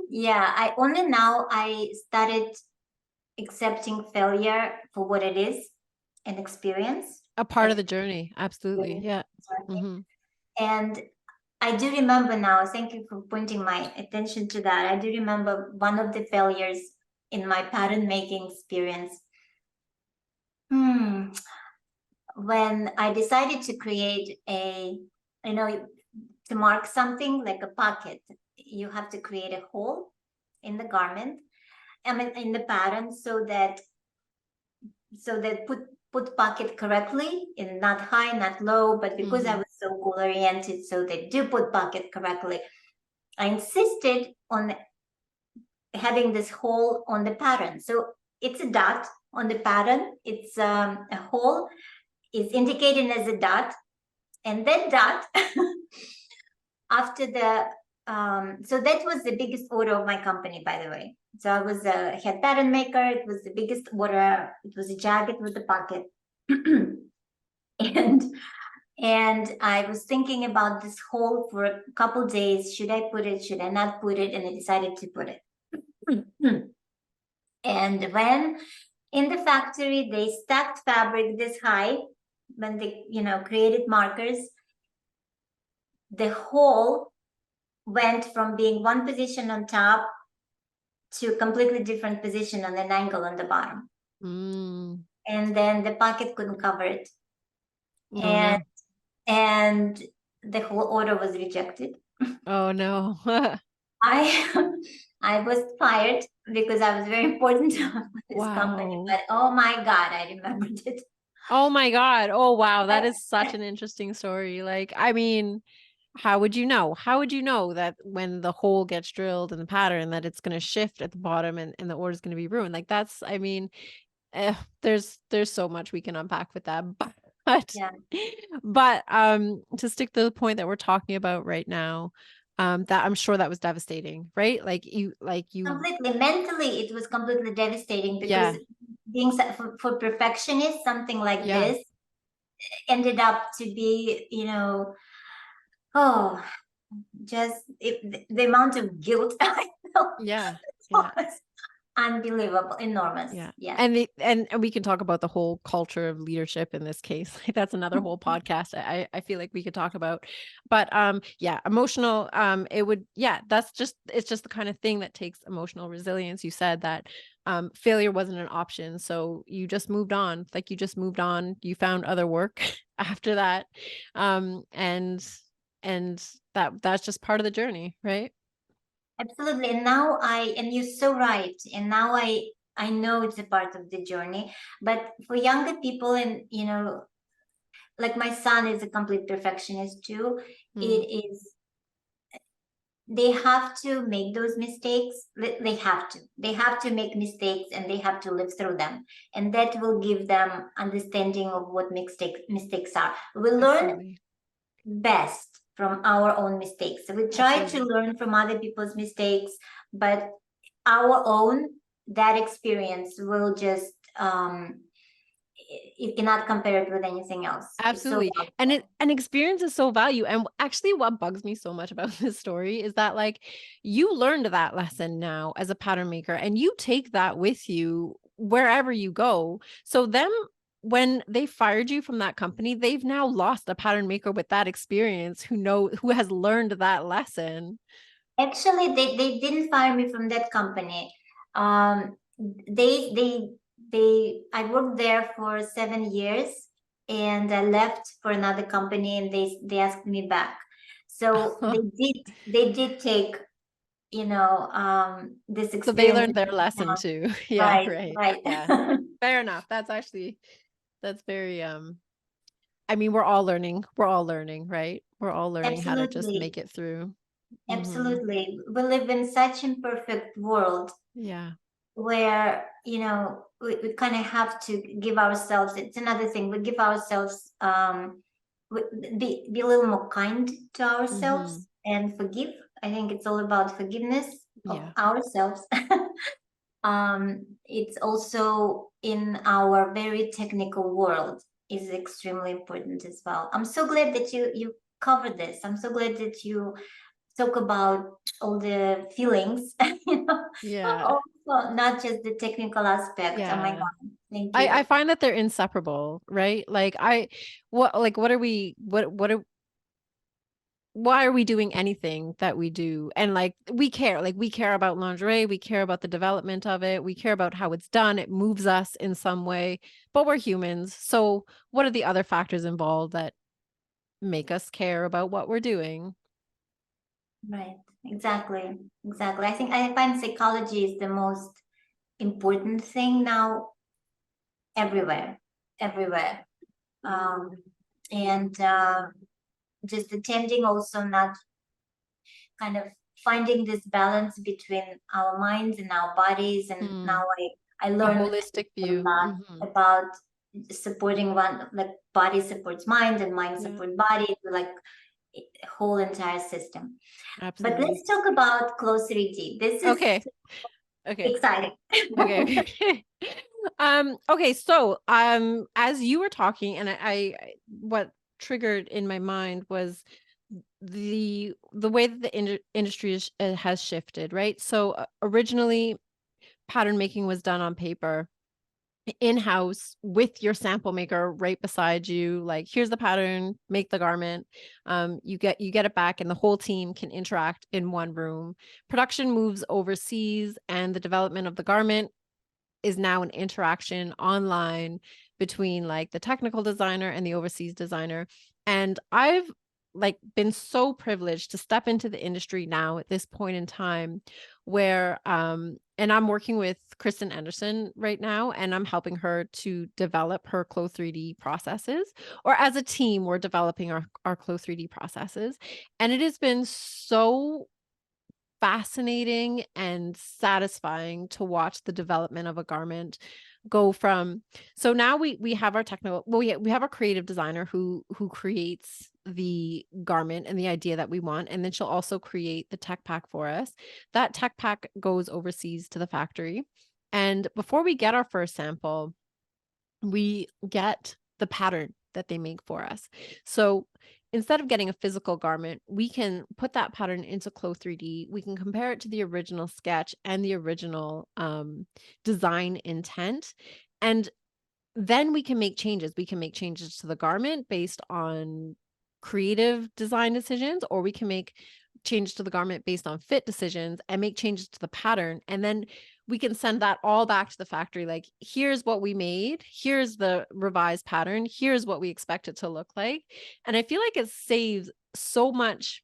yeah, I only now I started accepting failure for what it is, an experience. A part of the journey. Absolutely. Yeah. And I do remember now, thank you for pointing my attention to that. I do remember one of the failures in my pattern making experience. When I decided to create to mark something like a pocket, you have to create a hole in the garment, I mean, in the pattern, so that put pocket correctly and not high, not low. But because I was so goal oriented, so they do put pocket correctly, I insisted on having this hole on the pattern. So it's a dot on the pattern. It's a hole is indicated as a dot, and that dot after the so that was the biggest order of my company, by the way. So I was a head pattern maker. It was the biggest order. It was a jacket with a pocket. and I was thinking about this hole for a couple days. Should I put it? Should I not put it? And I decided to put it. And when in the factory they stacked fabric this high, when they created markers, the hole went from being one position on top to a completely different position on an angle on the bottom. And then the pocket couldn't cover it. And the whole order was rejected. Oh no. I was fired because I was very important to this company. But oh my God, I remembered it. Oh my God. Oh wow. That is such an interesting story. Like, I mean, how would you know? How would you know that when the hole gets drilled in the pattern that it's going to shift at the bottom and the order is going to be ruined? Like that's, I mean, there's so much we can unpack with that. But to stick to the point that we're talking about right now, that I'm sure that was devastating, right? Like you completely mentally, it was completely devastating because being for perfectionist, something like this ended up to be, just the amount of guilt I felt. Was unbelievable, enormous. Yeah. And we can talk about the whole culture of leadership in this case. Like that's another whole podcast I feel like we could talk about. But emotional, it's just the kind of thing that takes emotional resilience. You said that failure wasn't an option, so you just moved on. Like you found other work after that. And that's just part of the journey, right? Absolutely. And you're so right. And now I know it's a part of the journey. But for younger people, and like my son is a complete perfectionist too. They have to make those mistakes. They have to make mistakes, and they have to live through them. And that will give them understanding of what mistakes are. We learn best from our own mistakes. So we try to learn from other people's mistakes, but our own, that experience will just you cannot compare it with anything else. Absolutely. And an experience is so value. And actually what bugs me so much about this story is that like you learned that lesson now as a pattern maker and you take that with you wherever you go. So them when they fired you from that company, they've now lost a pattern maker with that experience who has learned that lesson. Actually, they didn't fire me from that company. They I worked there for 7 years, and I left for another company, and they asked me back. So they did take, this So they experience learned their into lesson account. too. Yeah, Right, right. right. Yeah. Fair enough. That's very I mean, we're all learning. We're all learning, right? We're all learning how to just Absolutely, make it through. Hmm. absolutely. We live in such imperfect world Yeah. where, we kind of have to give ourselves, it's another thing, we give ourselves, be a little more kind to Hmm. ourselves and forgive. I think it's all about forgiveness of Yeah. ourselves. It's also in our very technical world is extremely important as well. I'm so glad that you covered this. I'm so glad that you talk about all the feelings, Yeah. also not just the technical aspect. Oh my Yeah. God, thank I you. find that they're inseparable, right? Why are we doing anything that we do? And we care about lingerie, we care about the development of it, we care about how it's done, it moves us in some way, but we're humans. So what are the other factors involved that make us care about what we're doing? Right, exactly, exactly. I find psychology is the most important thing now, everywhere, everywhere. Um, and just attending also, not kind of finding this balance between our minds and our bodies. And Hmm. now I A learned holistic a view. lot Hmm. about supporting one, like body supports mind and mind Yeah, support body, like whole entire system. But absolutely. let's talk about close 3D. This is Okay. Okay. exciting. Okay. Okay. Okay, so as you were talking and what triggered in my mind was the way that the industry has shifted, right? So originally pattern making was done on paper in-house with your sample maker right beside you, like here's the pattern, make the garment. You get it back and the whole team can interact in one room. Production moves overseas and the development of the garment is now an interaction online between like the technical designer and the overseas designer. And I've been so privileged to step into the industry now at this point in time where and I'm working with Kristen Anderson right now and I'm helping her to develop her Clo 3D processes, or as a team we're developing our Clo 3D processes, and it has been so fascinating and satisfying to watch the development of a garment go from. So now we have our technical, well, yeah, we have a creative designer who creates the garment and the idea that we want, and then she'll also create the tech pack for us. That tech pack goes overseas to the factory, and before we get our first sample we get the pattern that they make for us. So instead of getting a physical garment, we can put that pattern into Clo 3D. We can compare it to the original sketch and the original design intent. And then we can make changes. We can make changes to the garment based on creative design decisions, or we can make changes to the garment based on fit decisions and make changes to the pattern. And then we can send that all back to the factory. Like, here's what we made. Here's the revised pattern. Here's what we expect it to look like. And I feel like it saves so much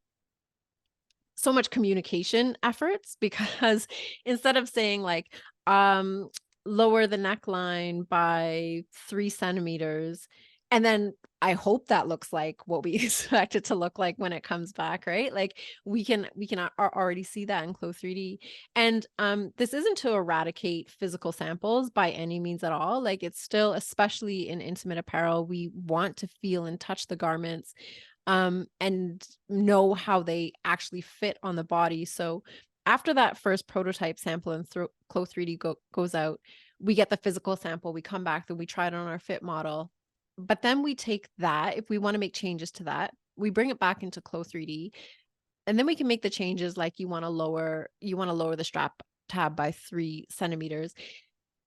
communication efforts because instead of saying like lower the neckline by 3 centimeters, and then I hope that looks like what we expect it to look like when it comes back, right? Like we can already see that in Clo 3D. And this isn't to eradicate physical samples by any means at all. Like, it's still, especially in intimate apparel, we want to feel and touch the garments and know how they actually fit on the body. So after that first prototype sample and Clo 3D goes out, we get the physical sample, we come back, then we try it on our fit model. But then we take that, if we want to make changes to that, we bring it back into Clo 3D, and then we can make the changes like you want to lower the strap tab by 3 centimeters.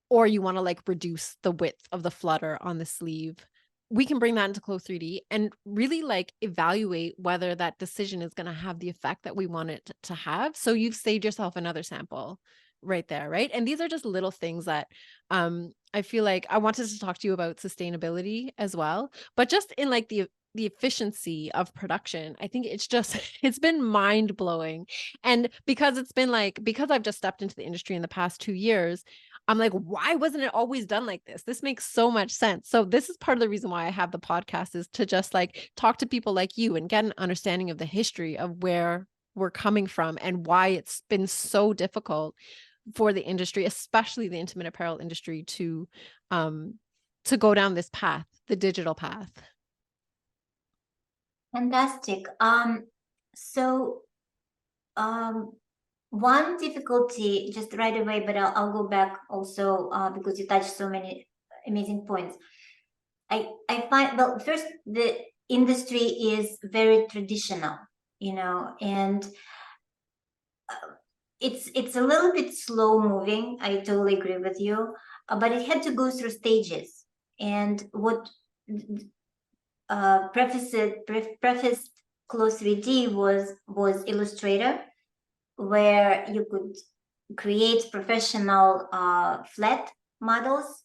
or you want to like reduce the width of the flutter on the sleeve, we can bring that into Clothes 3D and really like evaluate whether that decision is going to have the effect that we want it to have. So you've saved yourself another sample right there, right? And these are just little things that I feel like I wanted to talk to you about sustainability as well, but just in like the efficiency of production. I think it's just it's been mind-blowing. And because it's been like because I've just stepped into the industry in the past 2 years, I'm like, why wasn't it always done like this? This makes so much sense. So this is part of the reason why I have the podcast, is to just like talk to people like you and get an understanding of the history of where we're coming from and why it's been so difficult for the industry, especially the intimate apparel industry, to go down this path, the digital path. Fantastic. So one difficulty just right away, but I'll go back also because you touched so many amazing points. I find, well, first, the industry is very traditional, and it's a little bit slow moving. I totally agree with you, but it had to go through stages. And what prefaced Clothes 3D was Illustrator, where you could create professional flat models.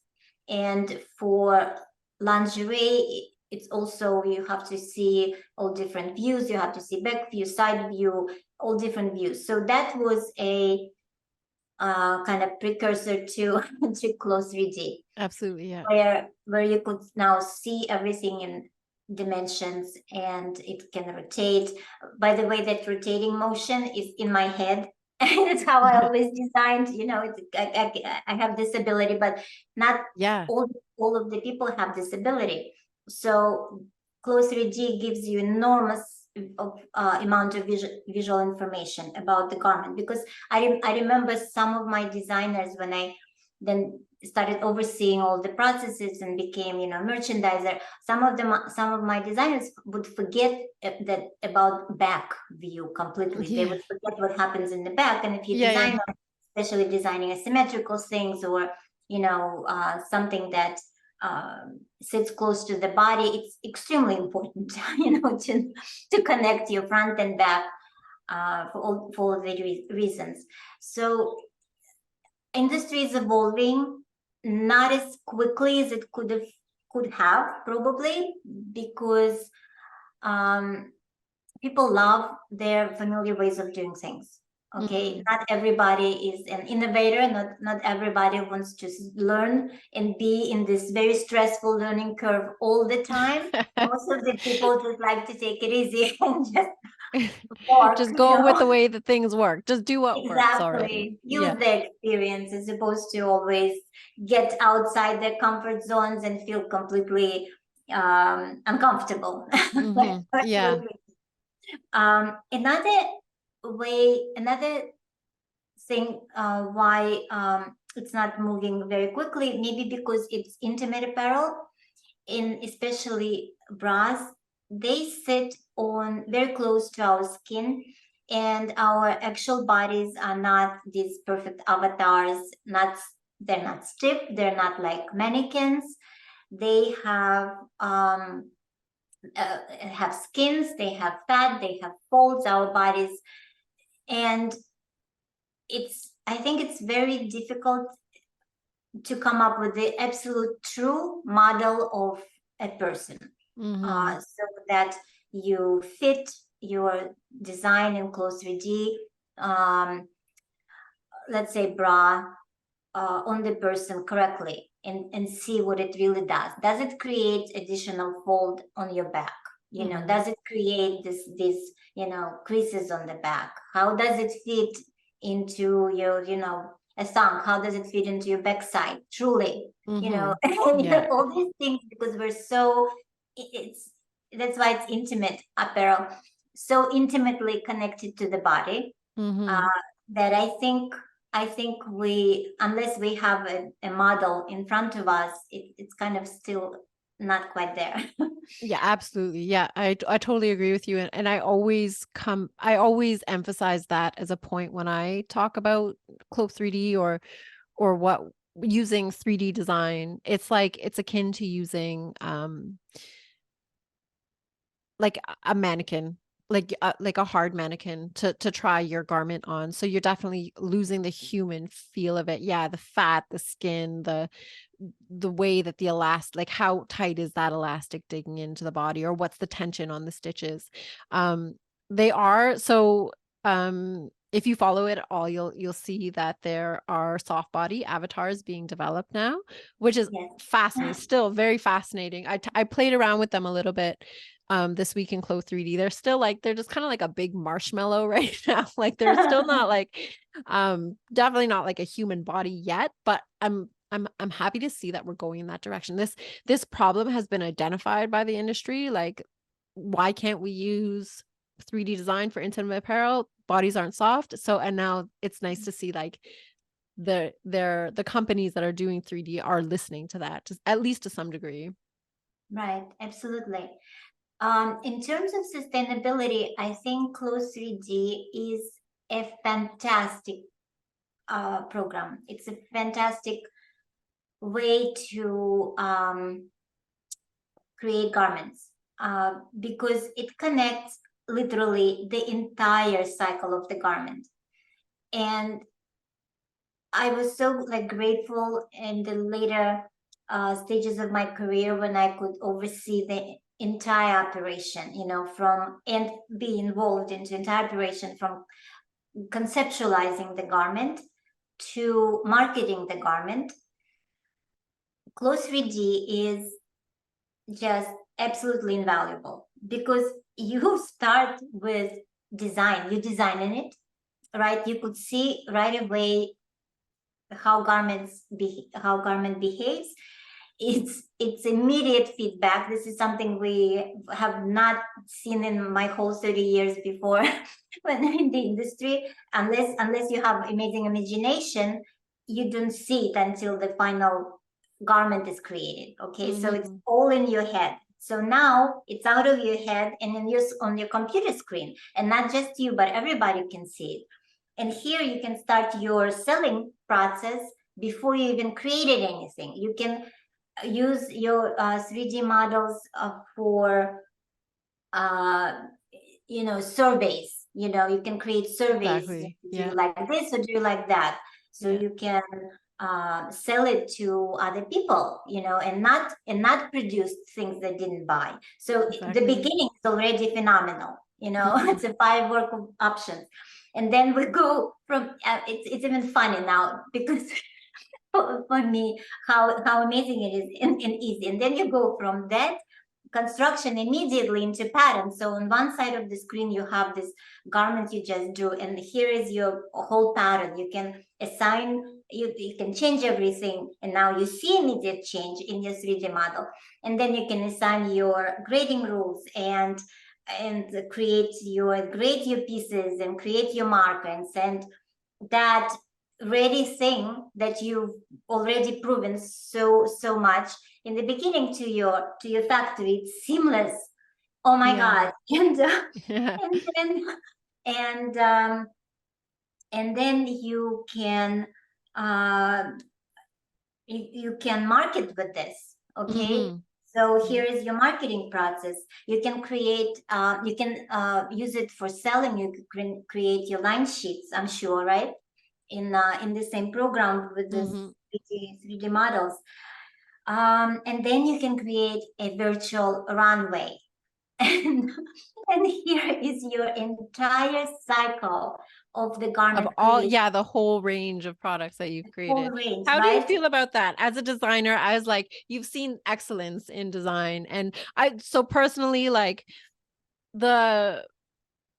And for lingerie, it's also, you have to see all different views. You have to see back view, side view, all different views. So that was a kind of precursor to to Clothes 3D. Absolutely, yeah. Where you could now see everything in dimensions, and it can rotate. By the way, that rotating motion is in my head. And it's how I always designed. I have this ability, but not Yeah. all of the people have this ability. So Clothes 3D gives you enormous amount of visual information about the garment, because I remember some of my designers, when I then started overseeing all the processes and became merchandiser, some of my designers would forget that about back view completely. They Yeah. would forget what happens in the back. And if you Yeah, design, especially designing asymmetrical things, or something that sits close to the body, it's extremely important to connect your front and back for all the reasons. So industry is evolving, not as quickly as it could have, probably, because people love their familiar ways of doing things. Okay, not everybody is an innovator. Not everybody wants to learn and be in this very stressful learning curve all the time. Most of the people just like to take it easy and just walk, just go with the way that things work. Just do what works already. Exactly. Use Yeah. the experience as opposed to always get outside their comfort zones and feel completely uncomfortable. Yeah. Another thing why it's not moving very quickly, maybe because it's intimate apparel, especially bras, they sit on very close to our skin, and our actual bodies are not these perfect avatars. They're not stiff. They're not like mannequins. They have skins. They have fat. They have folds. Our bodies, and I think it's very difficult to come up with the absolute true model of a person, so that you fit your design in Clothes 3D, let's say bra, on the person correctly, and see what it really does. Does it create additional fold on your back? Does it create this creases on the back? How does it fit into your a thong? How does it fit into your backside? Truly, Yeah. all these things, because we're so that's why it's intimate apparel, so intimately connected to the body, that I think we, unless we have a model in front of us, it's kind of still not quite there. Yeah, absolutely. Yeah, I totally agree with you. And I always emphasize that as a point when I talk about Clove 3D or what using 3D design, it's like it's akin to using like a mannequin, like a hard mannequin to try your garment on. So you're definitely losing the human feel of it. Yeah, the fat, the skin, the way that the elastic, like how tight is that elastic digging into the body, or what's the tension on the stitches. Um, they are so if you follow it all, you'll see that there are soft body avatars being developed now, which is Yes. fascinating, still very fascinating. I played around with them a little bit this week in Clo 3D. They're still like, they're just kind of like a big marshmallow right now. Like they're still not like definitely not like a human body yet, but I'm happy to see that we're going in that direction. This problem has been identified by the industry. Like, why can't we use 3D design for intimate apparel? Bodies aren't soft. So, and now it's nice to see like the companies that are doing 3D are listening to that, at least to some degree. Right, absolutely. In terms of sustainability, I think Close 3D is a fantastic program. It's a fantastic way to create garments because it connects literally the entire cycle of the garment. And I was so like grateful in the later stages of my career when I could oversee the entire operation, you know, from and be involved into entire operation from conceptualizing the garment to marketing the garment. Close 3D is just absolutely invaluable because you start with design, you design in it, right? You could see right away how how garment behaves. It's immediate feedback. This is something we have not seen in my whole 30 years before when in the industry. Unless you have amazing imagination, you don't see it until the final garment is created. Okay, so it's all in your head. So now it's out of your head and then on your computer screen, and not just you, but everybody can see it. And here you can start your selling process before you even created anything. You can use your 3D models for, surveys. You know, you can create surveys. Exactly. Do Yeah. you like this or do you like that? So Yeah. you can sell it to other people, you know, and not produce things they didn't buy. So the Exactly. beginning is already phenomenal. You know, it's a firework of options. And then we go from it's even funny now because for me how amazing it is and easy. And then you go from that construction immediately into pattern. So on one side of the screen you have this garment you just drew, and here is your whole pattern. You can assign, you can change everything, and now you see immediate change in your 3D model. And then you can assign your grading rules and grade your pieces and create your markings, and that ready thing that you've already proven so much in the beginning to your factory. It's seamless. Oh my Yeah. god. And Yeah. and then and um and then you can uh you can market with this. Okay, so here is your marketing process. You can create you can use it for selling. You can create your line sheets, I'm sure, right? In the same program with this 3D models. And then you can create a virtual runway. And, and here is your entire cycle of the Of garment all, creation, yeah, the whole range of products that you've whole created. range, How do you right? feel about that? As a designer, I was like, you've seen excellence in design. And I, so personally, like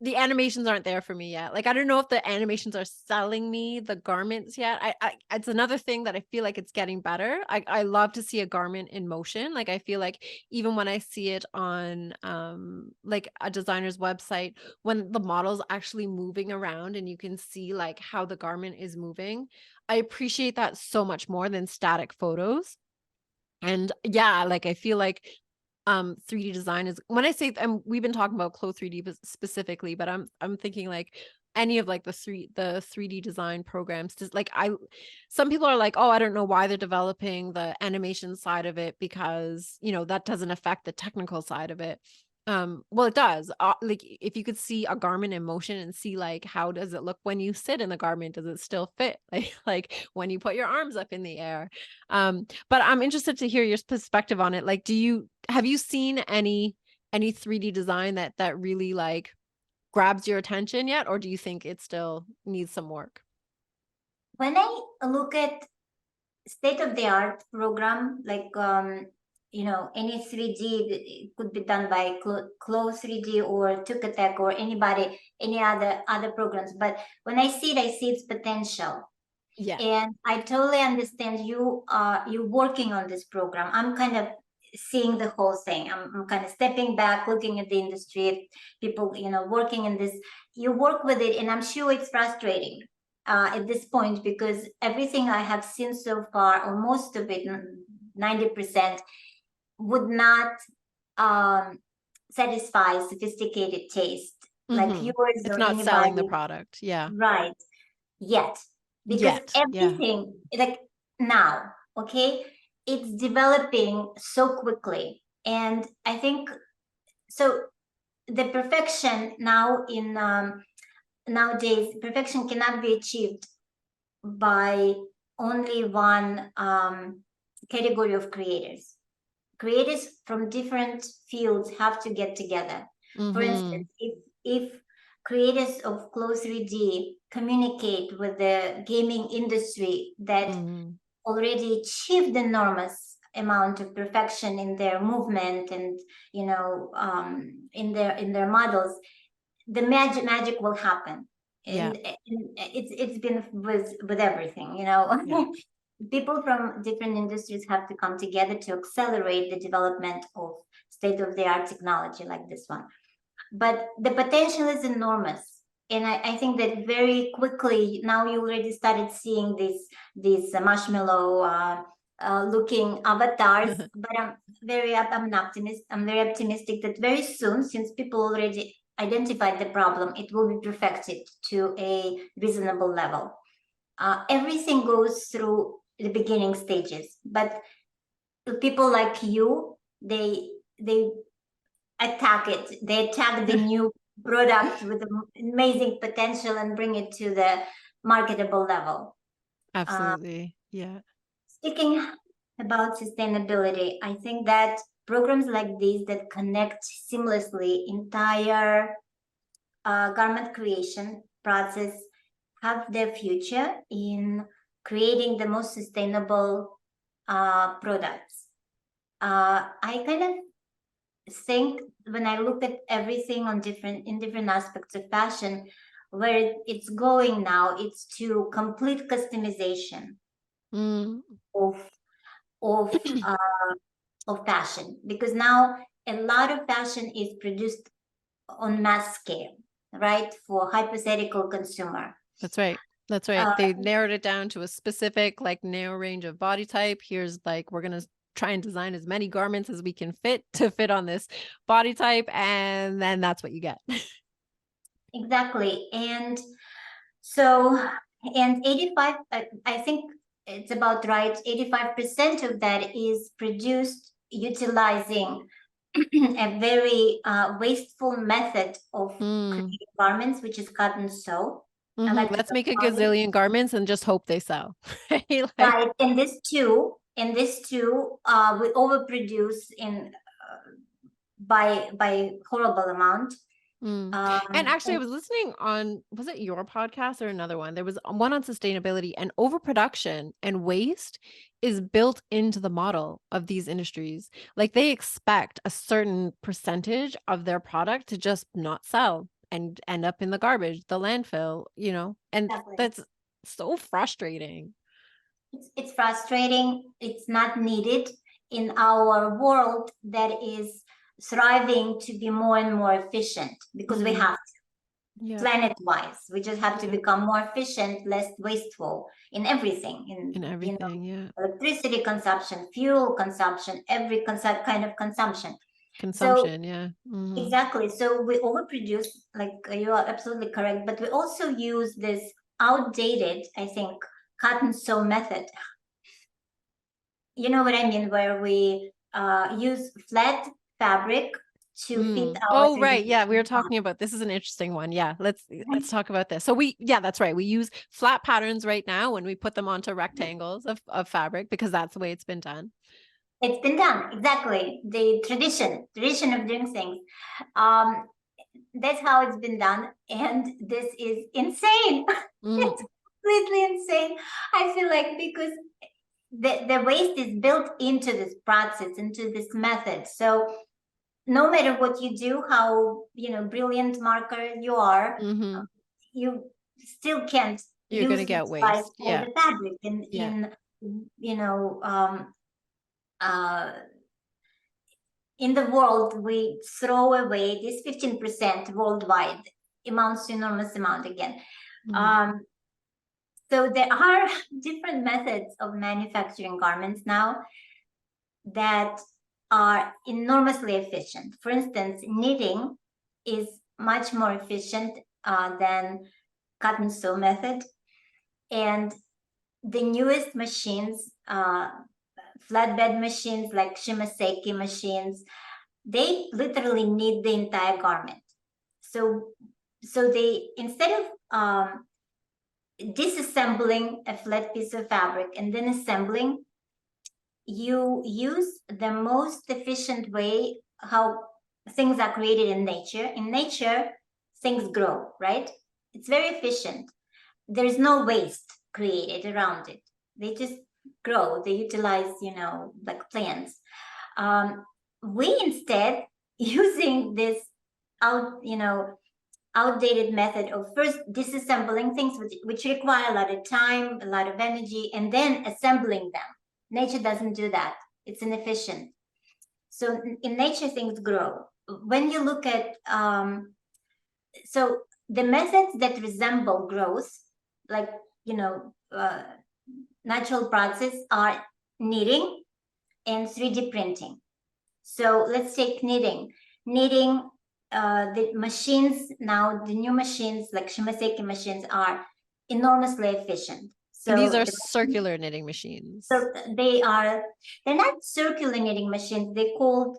the animations aren't there for me yet. Like, I don't know if the animations are selling me the garments yet. It's another thing that I feel like it's getting better. I love to see a garment in motion. Like, I feel like even when I see it on like a designer's website, when the model's actually moving around and you can see like how the garment is moving, I appreciate that so much more than static photos. And yeah, like I feel like 3D design is, when I say we've been talking about Clo 3D specifically, but I'm thinking like any of like the 3D design programs. Just like some people are like, oh, I don't know why they're developing the animation side of it, because that doesn't affect the technical side of it. Well, it does. Like if you could see a garment in motion and see like how does it look when you sit in the garment, does it still fit? Like when you put your arms up in the air. But I'm interested to hear your perspective on it. Like, have you seen any 3D design that really like grabs your attention yet, or do you think it still needs some work? When I look at state-of-the-art program, like any 3D could be done by Close 3D or Tukatech or anybody, any other programs. But when I see its potential. Yeah. And I totally understand you working on this program. I'm kind of seeing the whole thing. I'm kind of stepping back, looking at the industry, people, working in this. You work with it, and I'm sure it's frustrating at this point, because everything I have seen so far, or most of it, 90%, would not satisfy sophisticated taste like yours It's or not selling the anybody. product. Yeah. Right. Yet. Because everything, like now, okay, it's developing so quickly. And I think so the perfection now in nowadays, perfection cannot be achieved by only one category of creators. Creators from different fields have to get together. For instance, if creators of Close 3D communicate with the gaming industry that already achieved enormous amount of perfection in their movement and in their models, the magic will happen. And it's been with everything, people from different industries have to come together to accelerate the development of state-of-the-art technology like this one. But the potential is enormous. And I think that very quickly now you already started seeing these marshmallow looking avatars. But I'm very optimistic that very soon, since people already identified the problem, it will be perfected to a reasonable level. Everything goes through the beginning stages, but people like you, they attack it. They attack the new product with amazing potential and bring it to the marketable level. Absolutely. Speaking about sustainability, I think that programs like these that connect seamlessly entire garment creation process have their future in creating the most sustainable products. I kind of think when I look at everything in different aspects of fashion, where it's going now, it's to complete customization of fashion, because now a lot of fashion is produced on mass scale, right, for hypothetical consumer. That's right. They narrowed it down to a specific like narrow range of body type. Here's like, we're going to try and design as many garments as we can fit on this body type, and then that's what you get. Exactly. And so, and 85, I think it's about right, 85% of that is produced utilizing a very wasteful method of creating garments, which is cut and sew. Let's make a gazillion garments and just hope they sell. Right. And this too, we overproduce by horrible amount. And actually, I was listening on, was it your podcast or another one? There was one on sustainability, and overproduction and waste is built into the model of these industries. Like they expect a certain percentage of their product to just not sell and end up in the garbage, the landfill, and that's so frustrating. It's frustrating. It's not needed in our world that is thriving to be more and more efficient, because we have to. Planet-wise, we just have to become more efficient, less wasteful in everything, in everything, electricity consumption, fuel consumption, every kind of consumption. consumption. Yeah. Mhm. Exactly. So we overproduce, like you are absolutely correct, but we also use this outdated, I think, cotton sew method. You know what I mean? Where we use flat fabric to fit our Oh, right. Yeah, we were traditional talking about this is an interesting one. Yeah, let's talk about this. So yeah, that's right. We use flat patterns right now when we put them onto rectangles of fabric because that's the way it's been done. It's been done, exactly. The tradition of doing things. Um, that's how it's been done, and this is insane. Mm, It's completely insane. I feel like because the waste is built into this process, into this method. So no matter what you do, how brilliant marker you are, mhm. you still can't You're gonna use get utilize waste. all Yeah. the fabric Yeah. you know uh in the world. We throw away this 15% worldwide, amounts to enormous amount again. Mhm. um so there are different methods of manufacturing garments now that are enormously efficient. For instance, knitting is much more efficient than cotton sew method. And the newest machines, flatbed machines like Shimaseki machines, they literally knit the entire garment. So, so they, instead of disassembling a flat piece of fabric and then assembling, you use the most efficient way how things are created in nature. In nature, things grow, right? It's very efficient. There's no waste created around it. They just grow. They utilize, like plants. We instead using this out, outdated method of first disassembling things which require a lot of time, a lot of energy, and then assembling them. Nature doesn't do that. It's inefficient. So in nature, things grow. When you look at, so the methods that resemble growth, like, natural process are knitting and 3D printing. So let's take knitting. Knitting, the machines now, the new machines like Shimaseki machines are enormously efficient. And these So are circular knitting machines. so they're not circular knitting machines. They're called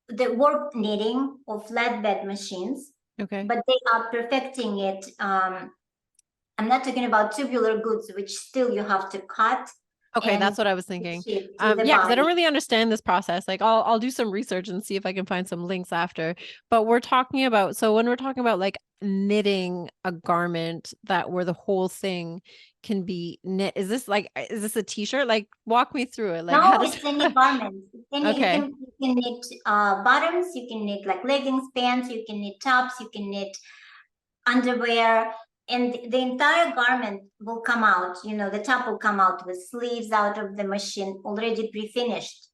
the warp knitting or flatbed machines, Okay. but they are perfecting it. I'm not talking about tubular goods, which still you have to cut Okay, and that's what I was thinking. ship to the Yeah, because I don't body. really understand this process. Like I'll do some research and see if I can find some links after. But we're talking about, so when we're talking about like knitting a garment that where the whole thing can be knit, is this a t-shirt? Like walk me through it. Like how No, does it's any garments. Any, Okay. you can knit bottoms, you can knit like leggings, pants, you can knit tops, you can knit underwear, and the entire garment will come out. The top will come out with sleeves out of the machine already pre-finished.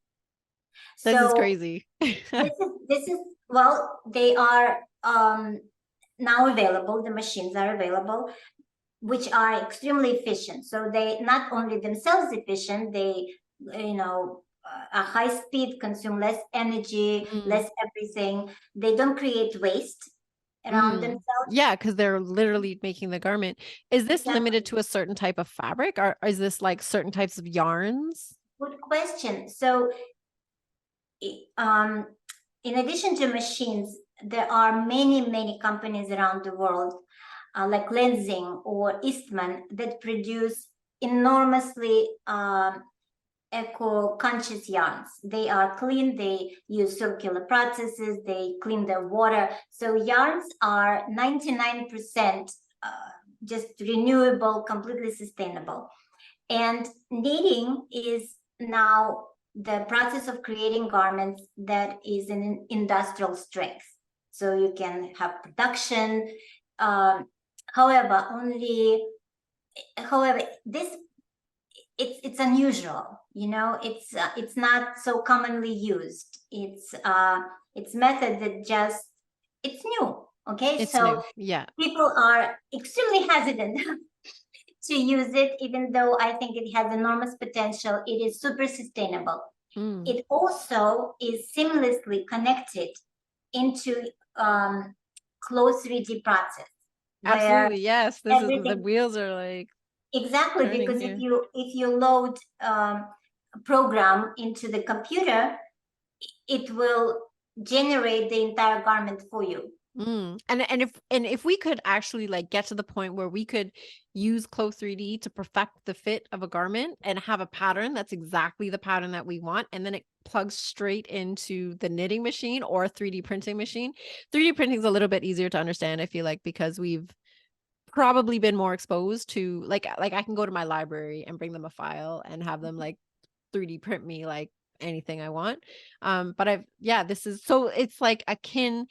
This is So crazy. this is well, they are now available. The machines are available, which are extremely efficient. So they not only themselves efficient, they are high speed, consume less energy, Mm, less everything. They don't create waste around mm. themselves. Yeah, because they're literally making the garment. Is this limited Exactly. to a certain type of fabric, or is this like certain types of yarns? Good question. So um, in addition to machines, there are many companies around the world, like Lenzing or Eastman, that produce enormously eco-conscious yarns. They are clean, they use circular processes, they clean their water. So yarns are 99% just renewable, completely sustainable. And knitting is now the process of creating garments that is an industrial strength. So you can have production. Um, however, this it's unusual. It's not so commonly used. It's method that just it's new. Okay, It's so new. Yeah. people are extremely hesitant to use it, even though I think it has enormous potential. It is super sustainable. It also is seamlessly connected into closed 3D process where Absolutely. Yes. This is the everything wheels are like exactly turning because here. if you load a program into the computer, it will generate the entire garment for you. And if we could actually like get to the point where we could use Clothes 3D to perfect the fit of a garment and have a pattern that's exactly the pattern that we want, and then it plugs straight into the knitting machine or 3D printing machine. 3D printing is a little bit easier to understand, I feel like, because we've probably been more exposed to like I can go to my library and bring them a file and have them like 3D print me like anything I want. But this is so it's like akin.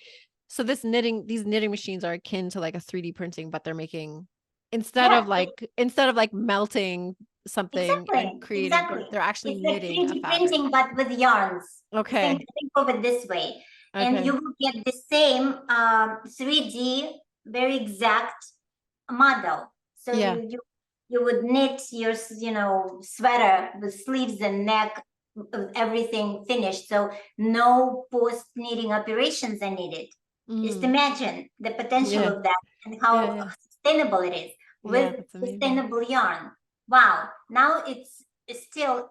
So these knitting machines are akin to like a 3D printing, but they're making instead Yeah, of like melting something and creating, exactly. they're actually It's like knitting a 3D fabric. printing, but with yarns. Okay. Think of it this way. And you Okay. will get the same 3D, very exact model. So Yeah. you would knit your sweater with sleeves and neck, with everything finished. So no post knitting operations are needed. Just Mm. imagine the potential Yeah. of that and Yeah. how Yeah. sustainable it is Yeah. with That's amazing. sustainable yarn. Wow. Now it's still,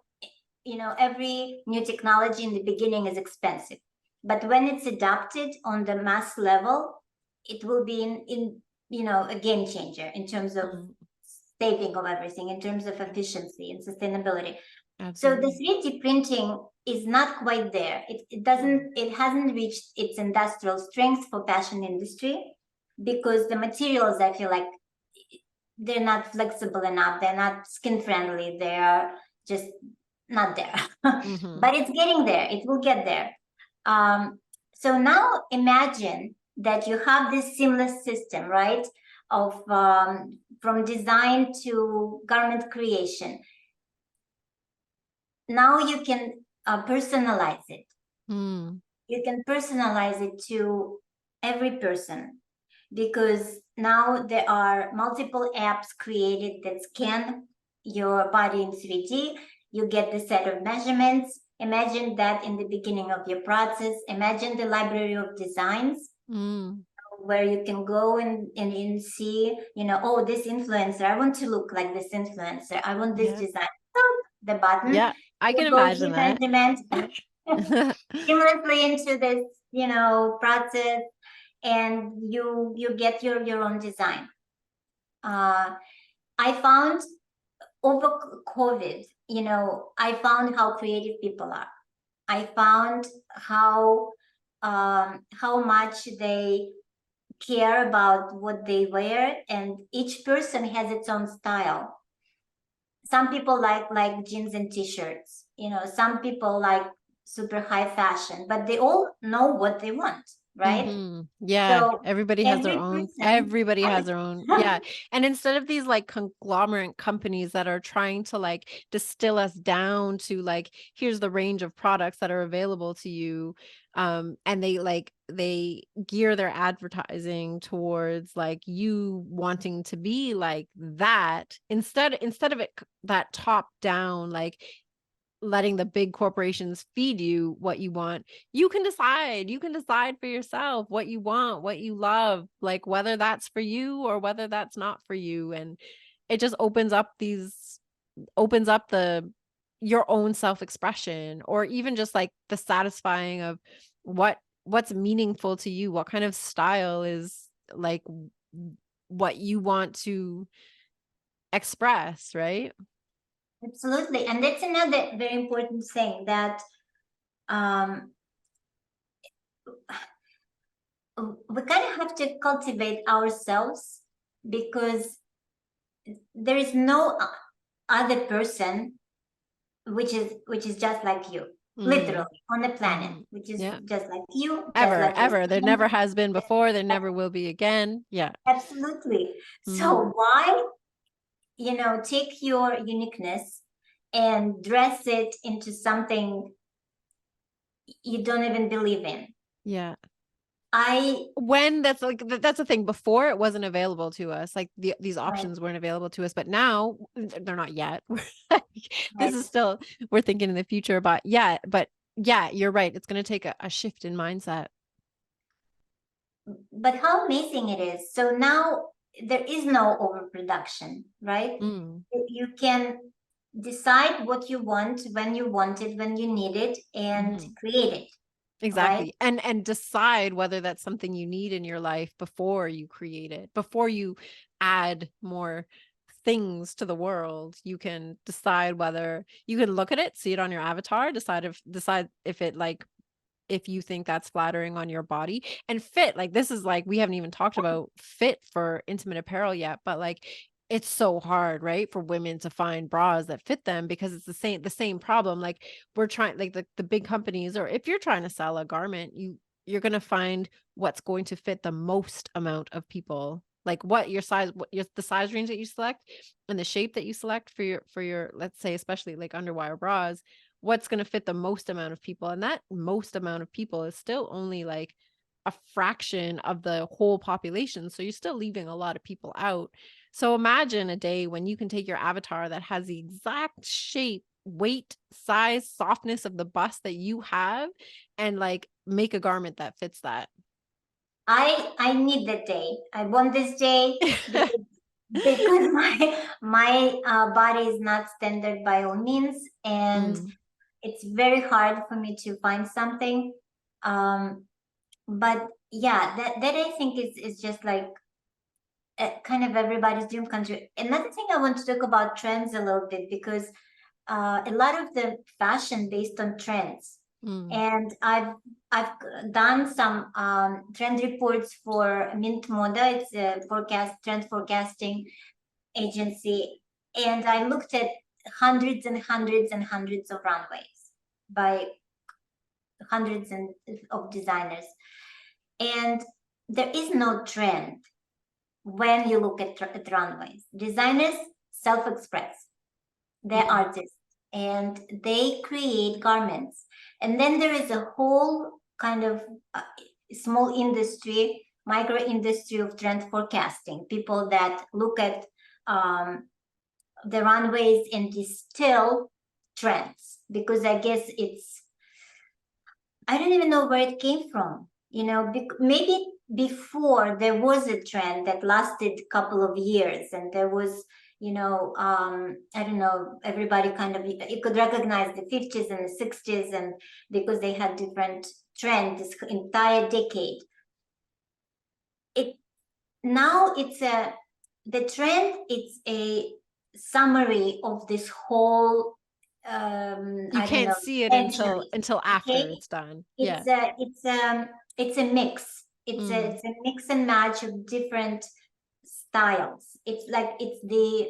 every new technology in the beginning is expensive, but when it's adopted on the mass level, it will be a game changer in terms of Mm. saving of everything, in terms of efficiency and sustainability. So the Absolutely. 3D printing is not quite there. It hasn't reached its industrial strength for fashion industry because the materials, I feel like, they're not flexible enough. They're not skin friendly. They are just not there. Mm-hmm. But it's getting there. It will get there. So now imagine that you have this seamless system, right? Of from design to garment creation. Now you can personalize it. Mm. You can personalize it to every person because now there are multiple apps created that scan your body in 3D. You get the set of measurements. Imagine that in the beginning of your process. Imagine the library of designs Mm. where you can go and see, oh, this influencer, I want to look like this influencer. I want this Yeah. design. The button, Yeah. I can you go imagine hit that. measurement Yeah. seamlessly into this, process, and you get your own design. I found over COVID, I found how creative people are. I found how much they care about what they wear, and each person has its own style. Some people like jeans and t-shirts, some people like super high fashion, but they all know what they want, right? Mm-hmm. Yeah. So Everybody has their every own, person yeah. And instead of these like conglomerate companies that are trying to like distill us down to like, here's the range of products that are available to you. And they gear their advertising towards like you wanting to be like that instead of it that top down, like letting the big corporations feed you what you want. You can decide for yourself what you want, what you love, like whether that's for you or whether that's not for you. And it just opens up the your own self-expression, or even just like the satisfying of what's meaningful to you, what kind of style is like what you want to express, right? absolutely. And that's another very important thing that um, we kind of have to cultivate ourselves because there is no other person which is just like you, Mm. literally on the planet, Mm-hmm. which is Yeah. just like you, just Ever, like your ever. There skin. never has been before. There never will be again. Yeah. Absolutely. Mm. So why, take your uniqueness and dress it into something you don't even believe in? Yeah. When that's like that's the thing. Before it wasn't available to us, like these Right, options weren't available to us, but now they're not yet. This right. is still, we're thinking in the future, but yeah, you're right, it's going to take a shift in mindset. But how amazing it is. So now there is no overproduction, right? Mm. You can decide what you want, when you want it, when you need it, and Mhm. create it, right? Exactly. And decide whether that's something you need in your life before you create it, before you add more things to the world. You can decide whether you can look at it, see it on your avatar, decide if it like, if you think that's flattering on your body. And fit, like this is like, we haven't even talked about fit for intimate apparel yet, but like it's so hard, right, for women to find bras that fit them, because it's the same problem. Like we're trying, like the big companies, or if you're trying to sell a garment, you're going to find what's going to fit the most amount of people, like what your size, the size range that you select and the shape that you select for your, let's say, especially like underwire bras, what's going to fit the most amount of people. And that most amount of people is still only like a fraction of the whole population. So you're still leaving a lot of people out. So imagine a day when you can take your avatar that has the exact shape, weight, size, softness of the bust that you have, and like make a garment that fits that. I need that day. I want this day because my body is not standard by all means, and Mm, it's very hard for me to find something. But yeah, that I think is just like kind of everybody's dream country. Another thing I want to talk about trends a little bit, because a lot of the fashion based on trends, mm, and I've done some trend reports for Mint Moda. It's a trend forecasting agency, and I looked at hundreds and hundreds and hundreds of runways by of designers, and there is no trend when you look at runways. Designers self-express, they're mm, artists, and they create garments. And then there is a whole kind of small industry, micro industry of trend forecasting, people that look at the runways and distill trends, because I guess I don't even know where it came from. Maybe before there was a trend that lasted a couple of years, and there was, I don't know, everybody kind of, you could recognize the 50s and the 60s, and because they had different trends this entire decade. It Now the trend, it's a summary of this whole, you I don't can't know, see it until century. after Okay, it's done. Yeah. it's a mix. Mm, It's a mix and match of different styles. It's the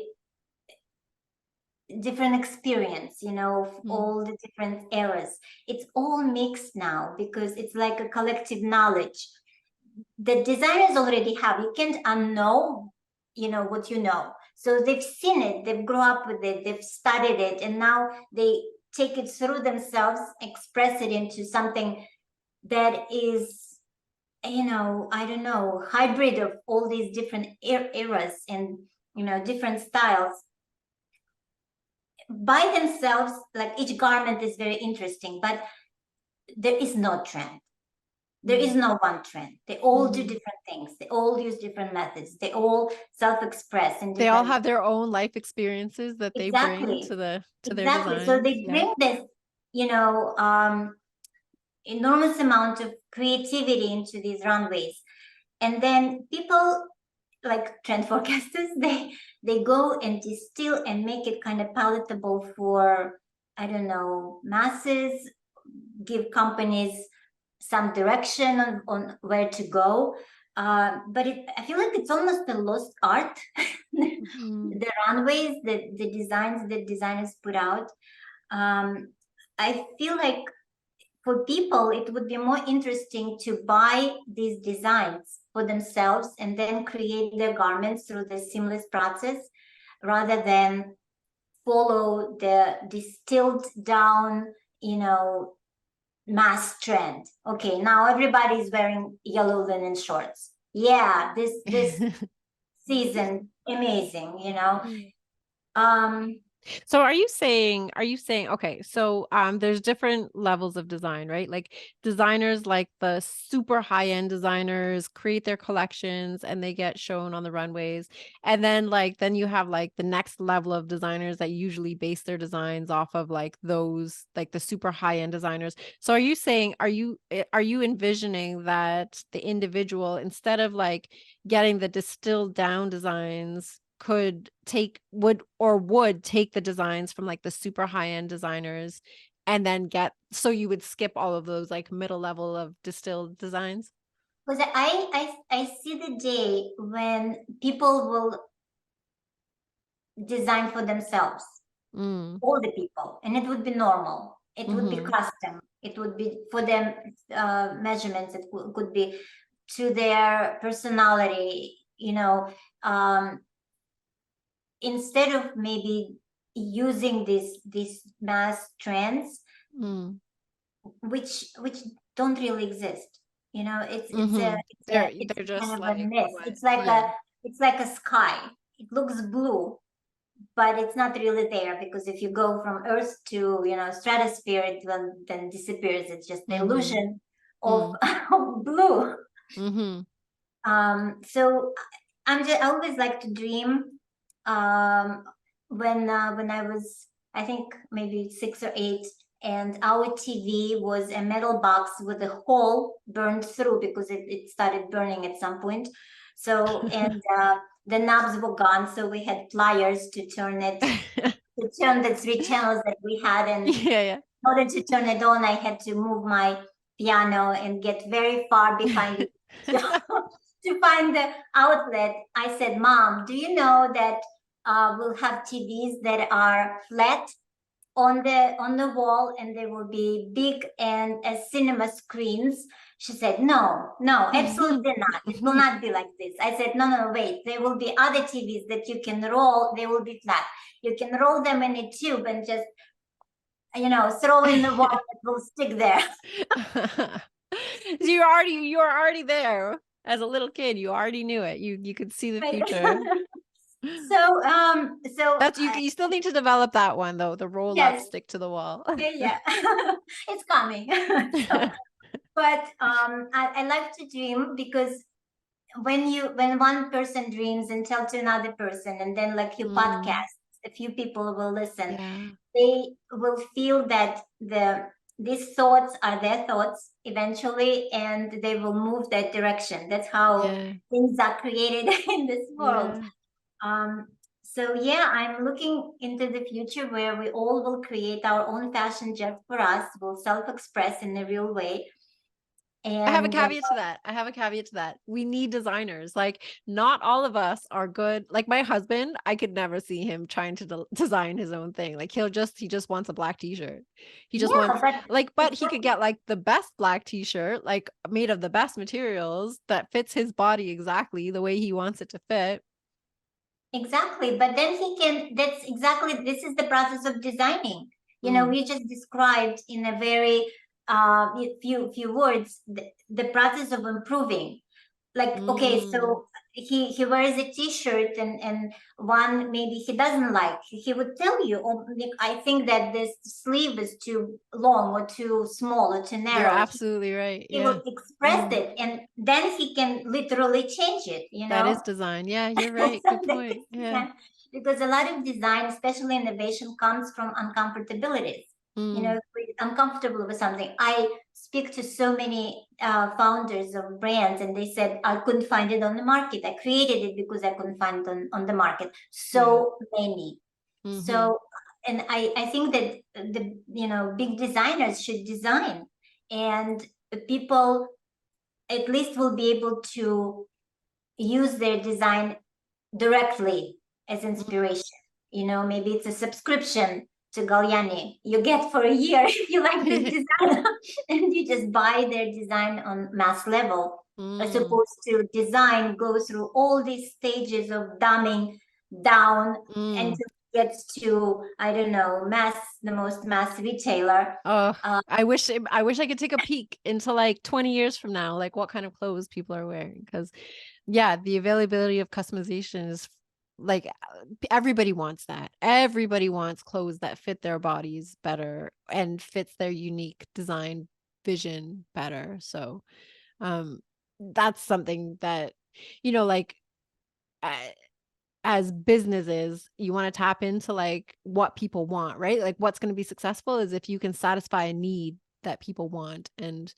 different experience, of mm, all the different eras. It's all mixed now because it's like a collective knowledge the designers already have. You can't unknow, what you know. So they've seen it, they've grown up with it, they've studied it, and now they take it through themselves, express it into something that is, I don't know, hybrid of all these different eras and, different styles by themselves. Like each garment is very interesting, but there is no trend. There is mm. no one trend. They all do Mhm. different things. They all use different methods. They all self-express in They all different. have their own life experiences that they bring Exactly. to their Exactly. So designs. they Yeah. bring this, you know, um, enormous amount of creativity into these runways. And then people like trend forecasters, they go and distill and make it kind of palatable for, I don't know, masses, give companies some direction on where to go. But I feel like it's almost a lost art. Mhm. The runways, the designs that designers put out. I feel like for people, it would be more interesting to buy these designs for themselves and then create their garments through the seamless process rather than follow the distilled down, you know, mass trend. Okay, now everybody's wearing yellow linen shorts. Yeah, this season, amazing, you know. Um, So are you saying, okay, so there's different levels of design, right? Like designers, like the super high-end designers create their collections and they get shown on the runways. And then then you have like the next level of designers that usually base their designs off of like those, like the super high-end designers. So are you saying, are you envisioning that the individual, instead of like getting the distilled down designs, would take the designs from like the super high-end designers and then so you would skip all of those like middle level of distilled designs? because I see the day when people will design for themselves, Mm. all the people, and it would be normal. It would be Mm-hmm. custom. It would be for them measurements. It could be to their personality, you know. Um, Instead of maybe using these mass trends, Mm. which don't really exist, you know. It's a Mm-hmm. it's a it's They're kind just of a like myth. what? It's like Yeah. a sky. It looks blue, but it's not really there, because if you go from Earth to, you know, stratosphere, it will then disappears. It's just the Mm-hmm. illusion of, Mm. of blue. Mm-hmm. So I always like to dream. Um, when I was, I think maybe 6 or 8, and our TV was a metal box with a hole burned through because it started burning at some point. So and the knobs were gone, so we had pliers to turn the 3 channels that we had, and Yeah, yeah. in order to turn it on, I had to move my piano and get very far behind it to, to find the outlet. I said, Mom, do you know that we'll have TVs that are flat on the wall, and they will be big and as cinema screens? She said, no, absolutely not. It will not be like this. I said, no, wait. There will be other TVs that you can roll. They will be flat. You can roll them in a tube and just, you know, throw in the wall that will stick there. So you're already there as a little kid. You already knew it. You could see the Right. future. So That's you still need to develop that one though, the roll up, yes, stick to the wall. yeah, it's coming. So, but I like to dream, because when one person dreams and tell to another person, and then like your Mm, podcast, a few people will listen. yeah. They will feel that these thoughts are their thoughts eventually, and they will move that direction. That's how Yeah. things are created in this world. Yeah. Um, so yeah, I'm looking into the future where we all will create our own fashion just for us. We'll self-express in a real way. I have a And caveat to that. We need designers. Like, not all of us are good. Like my husband, I could never see him trying to design his own thing. Like he just wants a black t-shirt. He just yeah, wants but like, but he could exactly, get like the best black t-shirt, like made of the best materials that fits his body exactly the way he wants it to fit. exactly. But then he can, that's exactly, this is the process of designing. You know, Mm, we just described in a very few words the process of improving. Like, okay, mm. so he wears a t-shirt, and one maybe he doesn't like, he would tell you, oh, I think that this sleeve is too long or too small or too You're narrow. absolutely right. He Yeah. will express Mm. it, and then he can literally change it, you That know. is design. Yeah, you're So right. Good that point. is Yeah. design. Because a lot of design, especially innovation, comes from uncomfortabilities. You know, Mm, if we're uncomfortable with something. I speak to so many founders of brands, and they said, I couldn't find it on the market. I created it because I couldn't find it on the market. yeah. So many. Mm-hmm. So, and I think that the, you know, big designers should design, and people at least will be able to use their design directly as inspiration. You know, maybe it's a subscription to Galliani you get for a year if you like this design, and you just buy their design on mass level, as Mm, opposed to design go through all these stages of dumbing down mm. until gets to, I don't know, the most mass retailer. Oh, I wish I could take a peek into like 20 years from now, like what kind of clothes people are wearing. Because yeah, the availability of customization is like everybody wants that. Everybody wants clothes that fit their bodies better and fits their unique design vision better. So that's something that, like uh, as businesses, you want to tap into like what people want, right? Like what's going to be successful is if you can satisfy a need that people want, and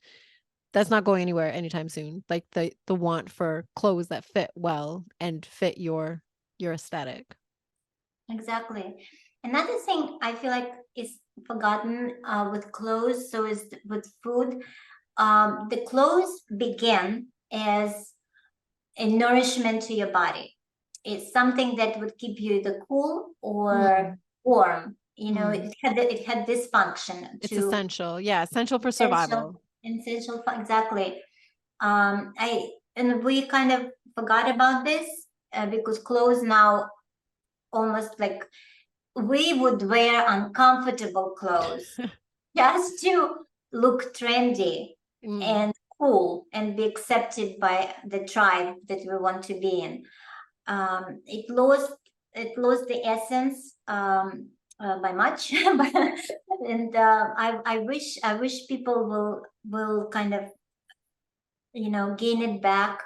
that's not going anywhere anytime soon. Like the want for clothes that fit well and fit your aesthetic. Exactly. Another thing I feel like is forgotten with clothes, so is with food. The clothes begin as a nourishment to your body. It's something that would keep you either cool or Mm, warm. mm. It had this function It's to essential. Yeah, essential for essential survival. exactly. And we kind of forgot about this because clothes now almost like we would wear uncomfortable clothes just to look trendy Mm, and cool and be accepted by the tribe that we want to be in. It lost the essence by much, and I wish people will kind of gain it back,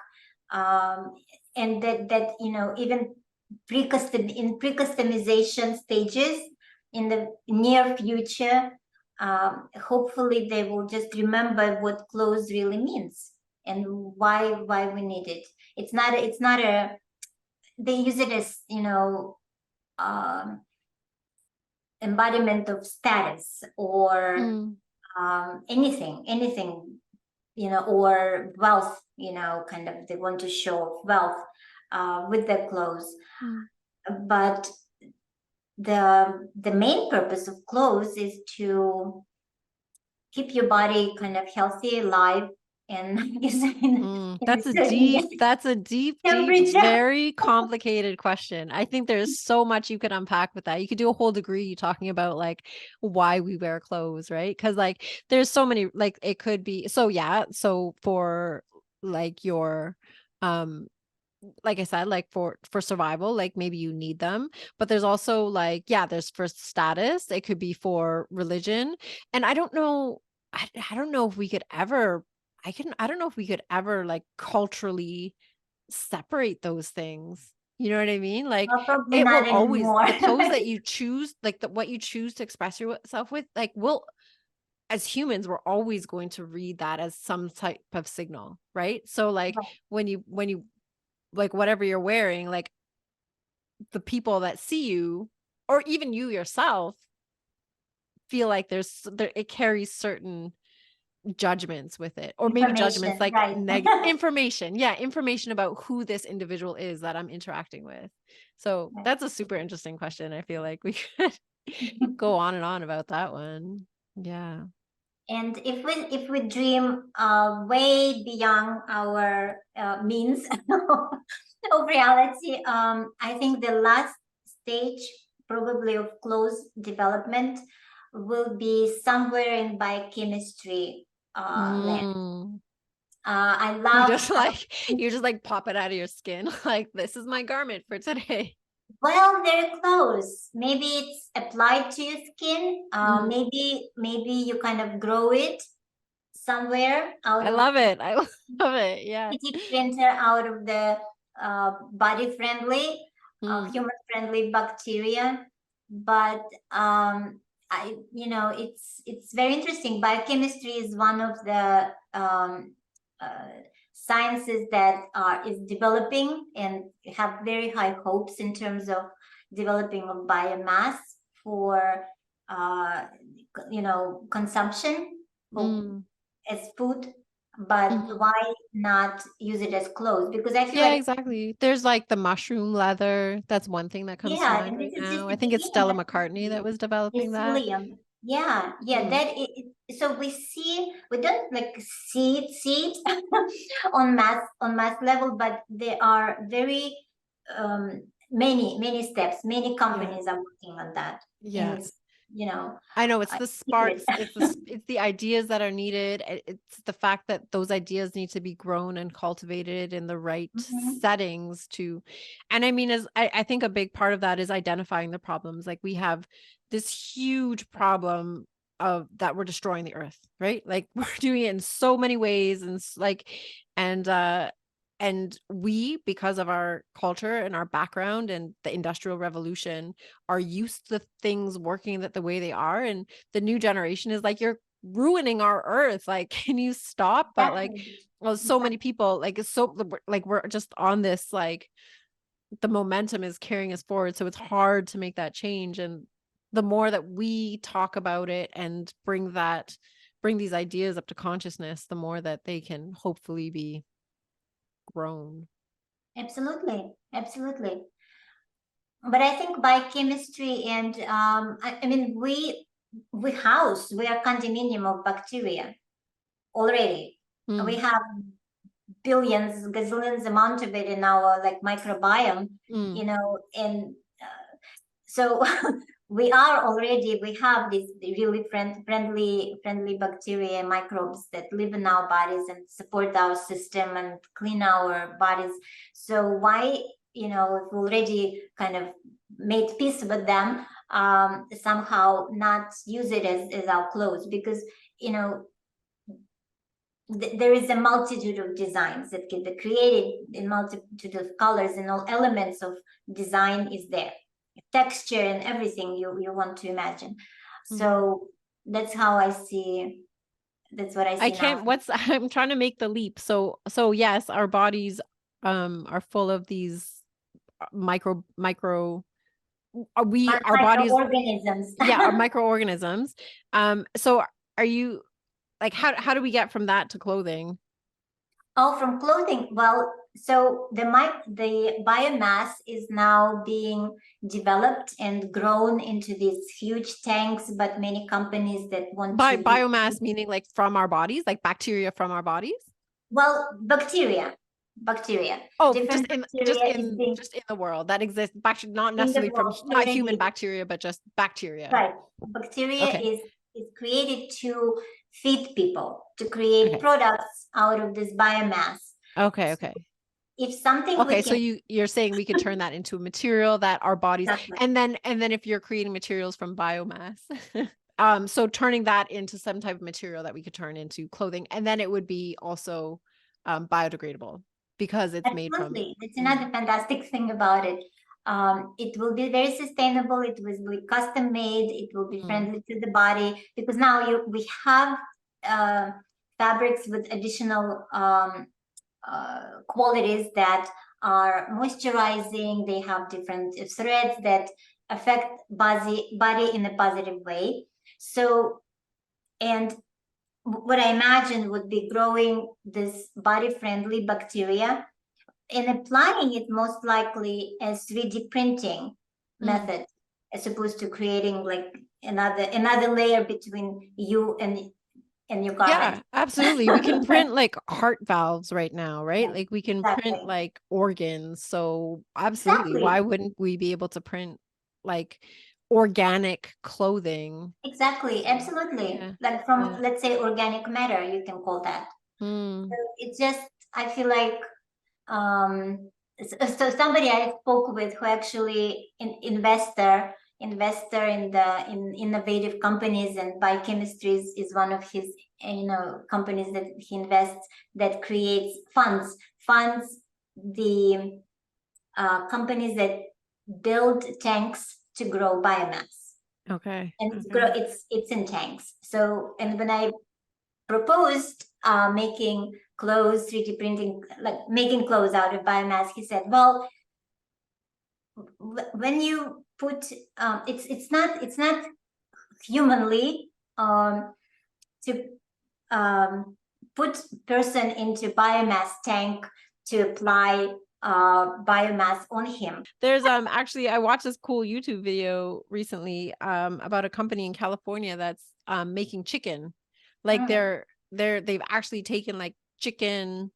and that even pre-customization stages in the near future, hopefully they will just remember what clothes really means and why we need it. It's not a they use it as um, embodiment of status or mm, anything, or wealth, kind of they want to show wealth with their clothes. mm. But the main purpose of clothes is to keep your body kind of healthy, alive, and in a certain That's a deep, temperature. very complicated question. I think there's so much you could unpack with that. You could do a whole degree talking about like why we wear clothes, right? Because like there's so many, like it could be, so yeah, so for like your um like I said, like for survival, like maybe you need them, but there's also like, yeah, there's for status, it could be for religion. And I don't know, I don't know if we could ever I don't know if we could ever like culturally separate those things. You know what I mean? Like Probably it will not always, anymore. the clothes that you choose, like what you choose to express yourself with, like will, as humans, we're always going to read that as some type of signal, right? So like when you like whatever you're wearing, like the people that see you or even you yourself feel like there it carries certain judgments with it, or maybe judgments Information, like right? negative information. Yeah, information about who this individual is that I'm interacting with. So that's a super interesting question. I feel like we could go on and on about that one. Yeah. And if we dream way beyond our means of reality, I think the last stage probably of clothes development will be somewhere in biochemistry land. Mm. I You love just like you just like pop it out of your skin. Like this is my garment for today. well, they're clothes. Maybe it's applied to your skin. Mm. Maybe you kind of grow it somewhere out I of love it. I love it. Yeah. 3D printer, out of the body friendly, Mm. human friendly bacteria. But it's very interesting. Biochemistry is one of the sciences that is developing and have very high hopes in terms of developing of biomass for consumption for, Mm. as food. But Mhm. why not use it as clothes? Because I feel Yeah, like, exactly. There's like the mushroom leather. That's one thing that comes to yeah, mind and right this is just now. I the think it's beginning, Stella but McCartney that was developing that. psyllium. Yeah, Mm. so we don't like see it on mass level, but they are very many steps. Many companies are working on that, and Yeah. it's, you know, I know it's the secret. sparks, it's the ideas that are needed. It's the fact that those ideas need to be grown and cultivated in the right Mhm. settings to, and I mean, as I think a big part of that is identifying the problems. Like we have this huge problem of that we're destroying the earth, right? Like we're doing it in so many ways, and and and we, because of our culture and our background and the industrial revolution, are used to things working that the way they are. And the new generation is like, you're ruining our earth. Like, can you stop? But like, Exactly. well, so many people, like, it's so like we're just on this, like the momentum is carrying us forward. So it's hard to make that change. And the more that we talk about it and bring these ideas up to consciousness, the more that they can hopefully be grown. Absolutely, absolutely. But I think biochemistry and I mean we are condominium of bacteria already. We Mm, have billions, gazillions amount of it in our like microbiome, mm, and so we have these really friendly bacteria microbes that live in our bodies and support our system and clean our bodies. So why, if we already kind of made peace with them, somehow not use it as our clothes? Because there is a multitude of designs that can be created in multitude of colors, and all elements of design is there, texture and everything you want to imagine. mm. So that's how I see. That's what I I see now. can't, what's, I'm trying to make the leap. So yes, our bodies are full of these micro our bodies, Microorganisms. yeah, are microorganisms. So are you, like, how do we get from that to clothing? Oh, from clothing. Well, so the biomass is now being developed and grown into these huge tanks, but many companies that want By to be, biomass meaning like from our bodies, like bacteria from our bodies? well, bacteria, Oh, different bacteria is being just in the world that exists, not in the necessarily from, world not human already. bacteria, but just bacteria. Right. Bacteria Okay. is created to feed people, to create Okay. products out of this biomass. Okay. Okay. If something we Okay, so can, you're saying we could turn that into a material that our bodies, exactly. and then if you're creating materials from biomass, so turning that into some type of material that we could turn into clothing, and then it would be also biodegradable because it's made from. Absolutely. That's another fantastic thing about it. It will be very sustainable. It will be custom made. It will be Mm, friendly to the body, because now we have uh, fabrics with additional qualities that are moisturizing. They have different threads that affect body in a positive way. So, and what I imagine would be growing this body-friendly bacteria and applying it most likely as 3D printing mm. method, as opposed to creating like another layer between you and your Yeah, garment. absolutely. We can print like heart valves right now, right? Yeah, Like we can print exactly. like organs. So absolutely, why Exactly. wouldn't we be able to print like organic clothing? Exactly. Absolutely. Yeah. Like from, Yeah. let's say, organic matter, you can call that. So Mm, it's just, I feel like, so somebody I spoke with who actually investor in the in innovative companies, and biochemistry is one of his companies that he invests, that creates funds the companies that build tanks to grow biomass, okay. and Okay. it's in tanks. So, and when I proposed making clothes, 3D printing, like making clothes out of biomass, he said, well, when you put, it's not humanly to put person into biomass tank to apply biomass on him. There's actually, I watched this cool YouTube video recently about a company in California that's making chicken. Like Mm. they've actually taken like chicken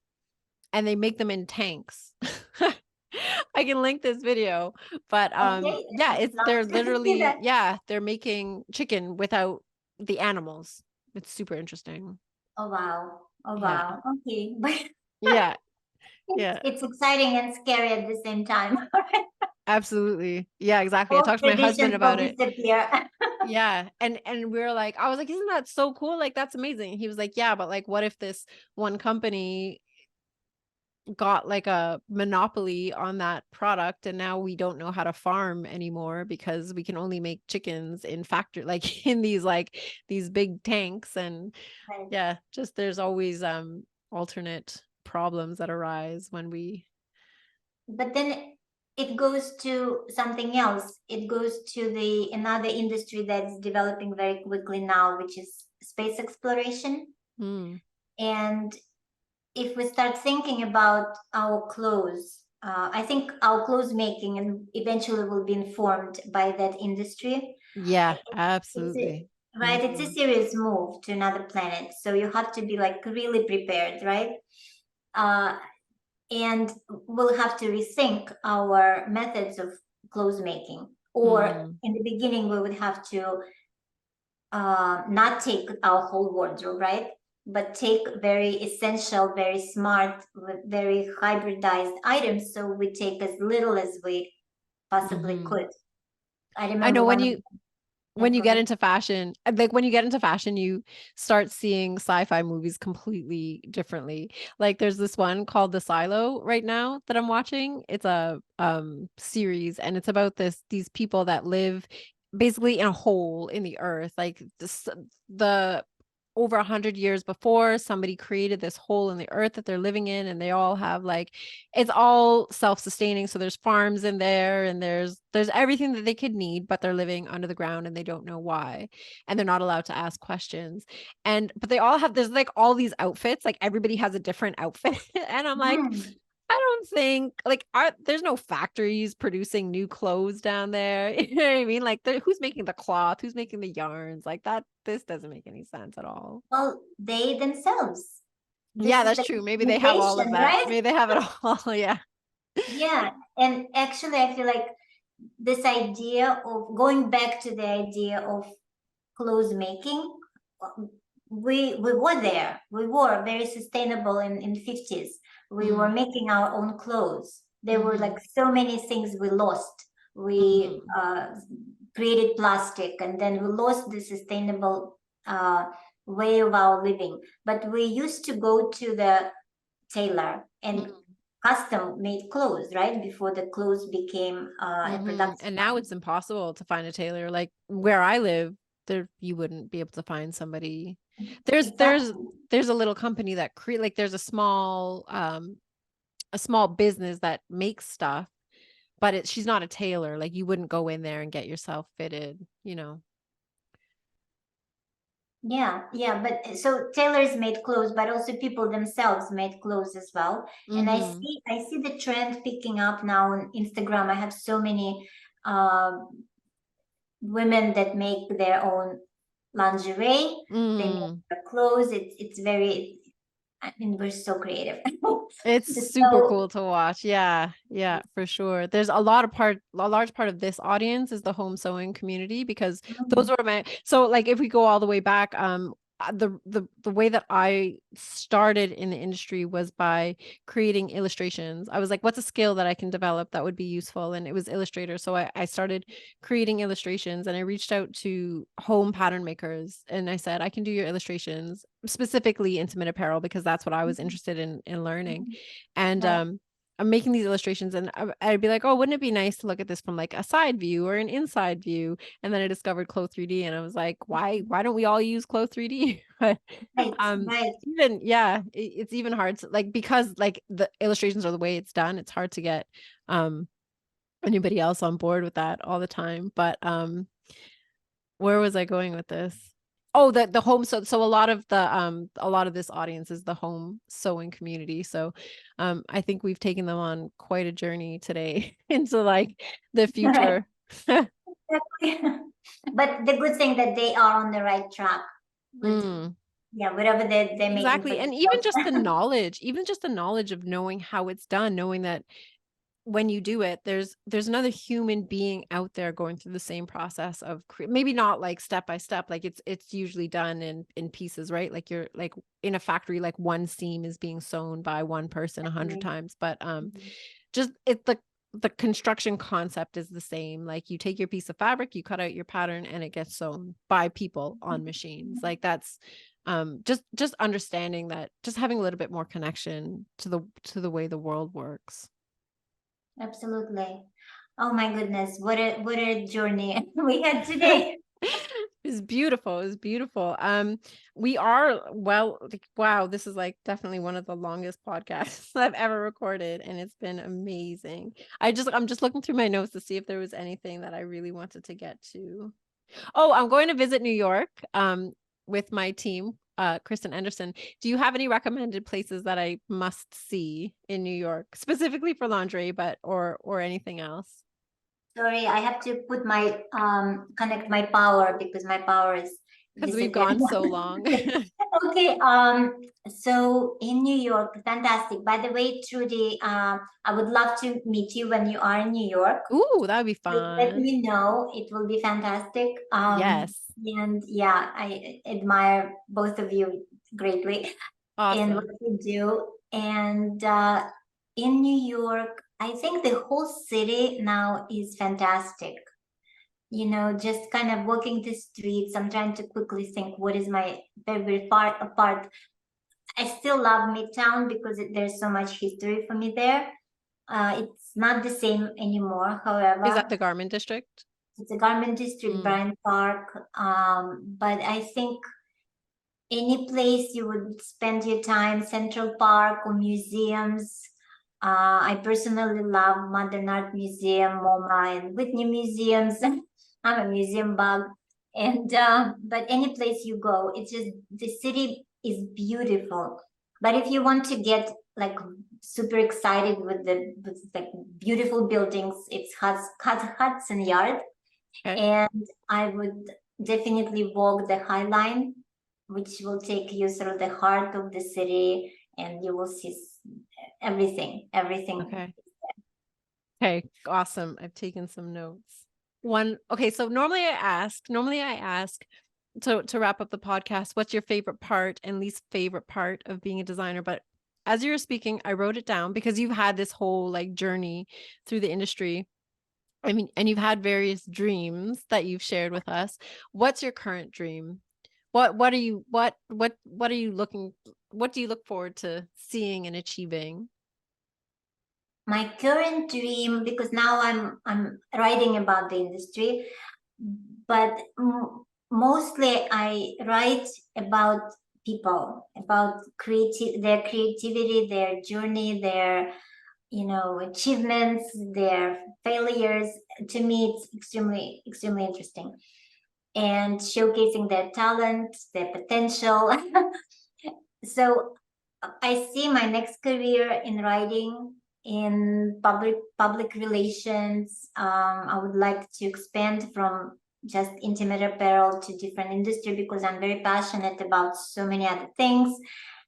and they make them in tanks. I can link this video, but Okay, yeah, I'd it's love they're to see literally, that. yeah, they're making chicken without the animals. It's super interesting. Oh wow. Oh Yeah. wow. Okay. But Yeah. Yeah. it's exciting and scary at the same time. Absolutely. Yeah, exactly. I All talked to my husband traditions will about it. disappear. Yeah. And we were like, I was like, isn't that so cool? Like that's amazing. He was like, yeah, but like what if this one company got like a monopoly on that product and now we don't know how to farm anymore because we can only make chickens in factory like in these big tanks. And Right. yeah, just there's always alternate problems that arise when we But then it goes to something else. It goes to the another industry that's developing very quickly now, which is space exploration. Hmm. And if we start thinking about our clothes, I think our clothes making and eventually will be informed by that industry. Yeah, It's a, absolutely. right. It's a Mhm. serious move to another planet, so you have to be like really prepared, right? Uh, and we'll have to rethink our methods of clothes making. Or Mm. in the beginning, we would have to not take our whole wardrobe, right? But take very essential, very smart, very hybridized items. So we take as little as we possibly Mhm. could. I I remember know one of yeah, when you go get ahead. into fashion, like when you get into fashion, you start seeing sci-fi movies completely differently. Like there's this one called The Silo right now that I'm watching. It's a series and it's about these people that live basically in a hole in the earth. Like the over 100 years before somebody created this hole in the earth that they're living in, and they all have like it's all self-sustaining, so there's farms in there and there's everything that they could need, but they're living under the ground and they don't know why, and they're not allowed to ask questions. And but they all have there's like all these outfits, like everybody has a different outfit. And I'm like, Hmm. I don't think like there's no factories producing new clothes down there. You know what I mean? Like who's making the cloth, who's making the yarns, like that this doesn't make any sense at all. Well, they themselves. This Yeah, is that's the true. Maybe they have all of communication, that. right? Maybe they have it all. Yeah. Yeah. And actually, I feel like this idea of going back to the idea of clothes making, we were there. We were very sustainable in 50s. We were Mm. making our own clothes. There were Hmm. like so many things we lost. We Hmm. created plastic, and then we lost the sustainable way of our living. But we used to go to the tailor and custom made clothes, right? Before the clothes became a Hmm. production And now line. it's impossible to find a tailor. Like where I live, there you wouldn't be able to find somebody. There's there's Exactly. there's a little company that create like there's a small business that makes stuff, but she's not a tailor. Like you wouldn't go in there and get yourself fitted, you know. Yeah, yeah, but so tailors made clothes, but also people themselves made clothes as well. And Hmm. I see the trend picking up now on Instagram. I have so many uh, women that make their own lingerie. They make Mm. their clothes. It's very. I mean, we're so creative. It's super So cool to watch. Yeah, yeah, for sure. There's a large part of this audience is the home sewing community because those mhm, were my, so like if we go all the way back, the way that I started in the industry was by creating illustrations. I was like, what's a skill that I can develop that would be useful? And it was Illustrator. So I started creating illustrations and I reached out to home pattern makers and I said, I can do your illustrations, specifically intimate apparel, because that's what I was mhm, interested in learning. mhm, And right. I'm making these illustrations and I'd be like, oh, wouldn't it be nice to look at this from like a side view or an inside view? And then I discovered Clo 3D and I was like, why don't we all use Clo 3D? But Right, um right. even yeah, it's even hard to like because like the illustrations are the way it's done, it's hard to get um anybody else on board with that all the time. But where was I going with this? Oh, the home, so a lot of this audience is the home sewing community. So I think we've taken them on quite a journey today into like the Right. future. Exactly. But the good thing that they are on the right track with Mm, yeah, whatever they're making for exactly. And even themselves. just the knowledge of knowing how it's done, knowing that when you do it, there's another human being out there going through the same process of maybe not like step by step, like it's usually done in pieces, right? Like you're like in a factory, like one seam is being sewn by one person 100 times, but Mhm. just the construction concept is the same. Like you take your piece of fabric, you cut out your pattern, and it gets sewn by people on machines. Like that's just understanding that, just having a little bit more connection to the way the world works. Absolutely. Oh my goodness, what a journey we had today. It's beautiful. It's beautiful. We are well, like, wow, this is like definitely one of the longest podcasts I've ever recorded, and it's been amazing. I'm just looking through my notes to see if there was anything that I really wanted to get to. Oh, I'm going to visit New York with my team, Kristen Anderson. Do you have any recommended places that I must see in New York, specifically for lingerie, but or anything else? Sorry, I have to put my connect my power because my power is Because we've disappearing. gone so long. Okay, so in New York, fantastic. By the way, Trudy, I would love to meet you when you are in New York. Ooh, that would be Just let fun. me know. It will be fantastic. Yes. And yeah, I admire both of you greatly in what Awesome. you do. And in New York, I think the whole city now is fantastic. You know, just kind of walking the streets. I'm trying to quickly think what is my favorite part. I still love Midtown because there's so much history for me there. It's not the same anymore, Is that however. the garment district? It's a garment district, Mm, Bryant Park. But I think any place you would spend your time, Central Park or museums. I personally love Modern Art Museum, MoMA, and Whitney museums. I'm a museum bug. And but any place you go, it's just the city is beautiful. But if you want to get like super excited with like beautiful buildings, it's Hudson Yard, okay. and I would definitely walk the High Line, which will take you through the heart of the city, and you will see everything, everything. Okay. Okay. Awesome. I've taken some notes. Okay, so normally I ask to wrap up the podcast, what's your favorite part and least favorite part of being a designer? But as you were speaking, I wrote it down because you've had this whole like journey through the industry. I mean, and you've had various dreams that you've shared with us. What's your current dream? What are you what are you looking what do you look forward to seeing and achieving? My current dream, because now I'm writing about the industry, but mostly I write about people, about their creativity, their journey, their achievements, their failures. To me, it's extremely interesting, and showcasing their talent, their potential. So I see my next career in writing, in public relations. I would like to expand from just intimate apparel to different industry because I'm very passionate about so many other things,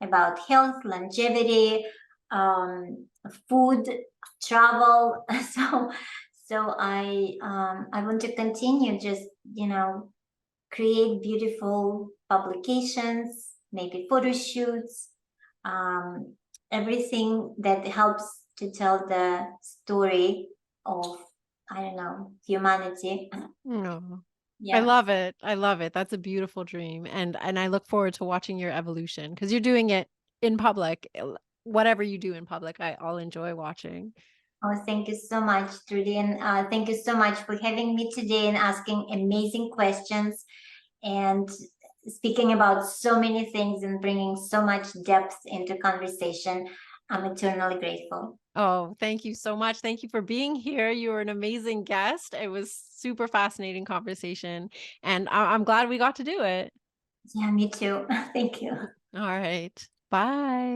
about health, longevity, food, travel. So I want to continue just create beautiful publications, maybe photo shoots, um, everything that helps to tell the story of, I don't know, humanity. No. I Yeah. love it. I love it. That's a beautiful dream. And I look forward to watching your evolution because you're doing it in public. Whatever you do in public, I'll enjoy watching. Oh, thank you so much, Trudy. And thank you so much for having me today and asking amazing questions and speaking about so many things and bringing so much depth into conversation. I'm eternally grateful. Oh, thank you so much. Thank you for being here. You were an amazing guest. It was super fascinating conversation, and I'm glad we got to do it. Yeah, me too. Thank you. All right. Bye.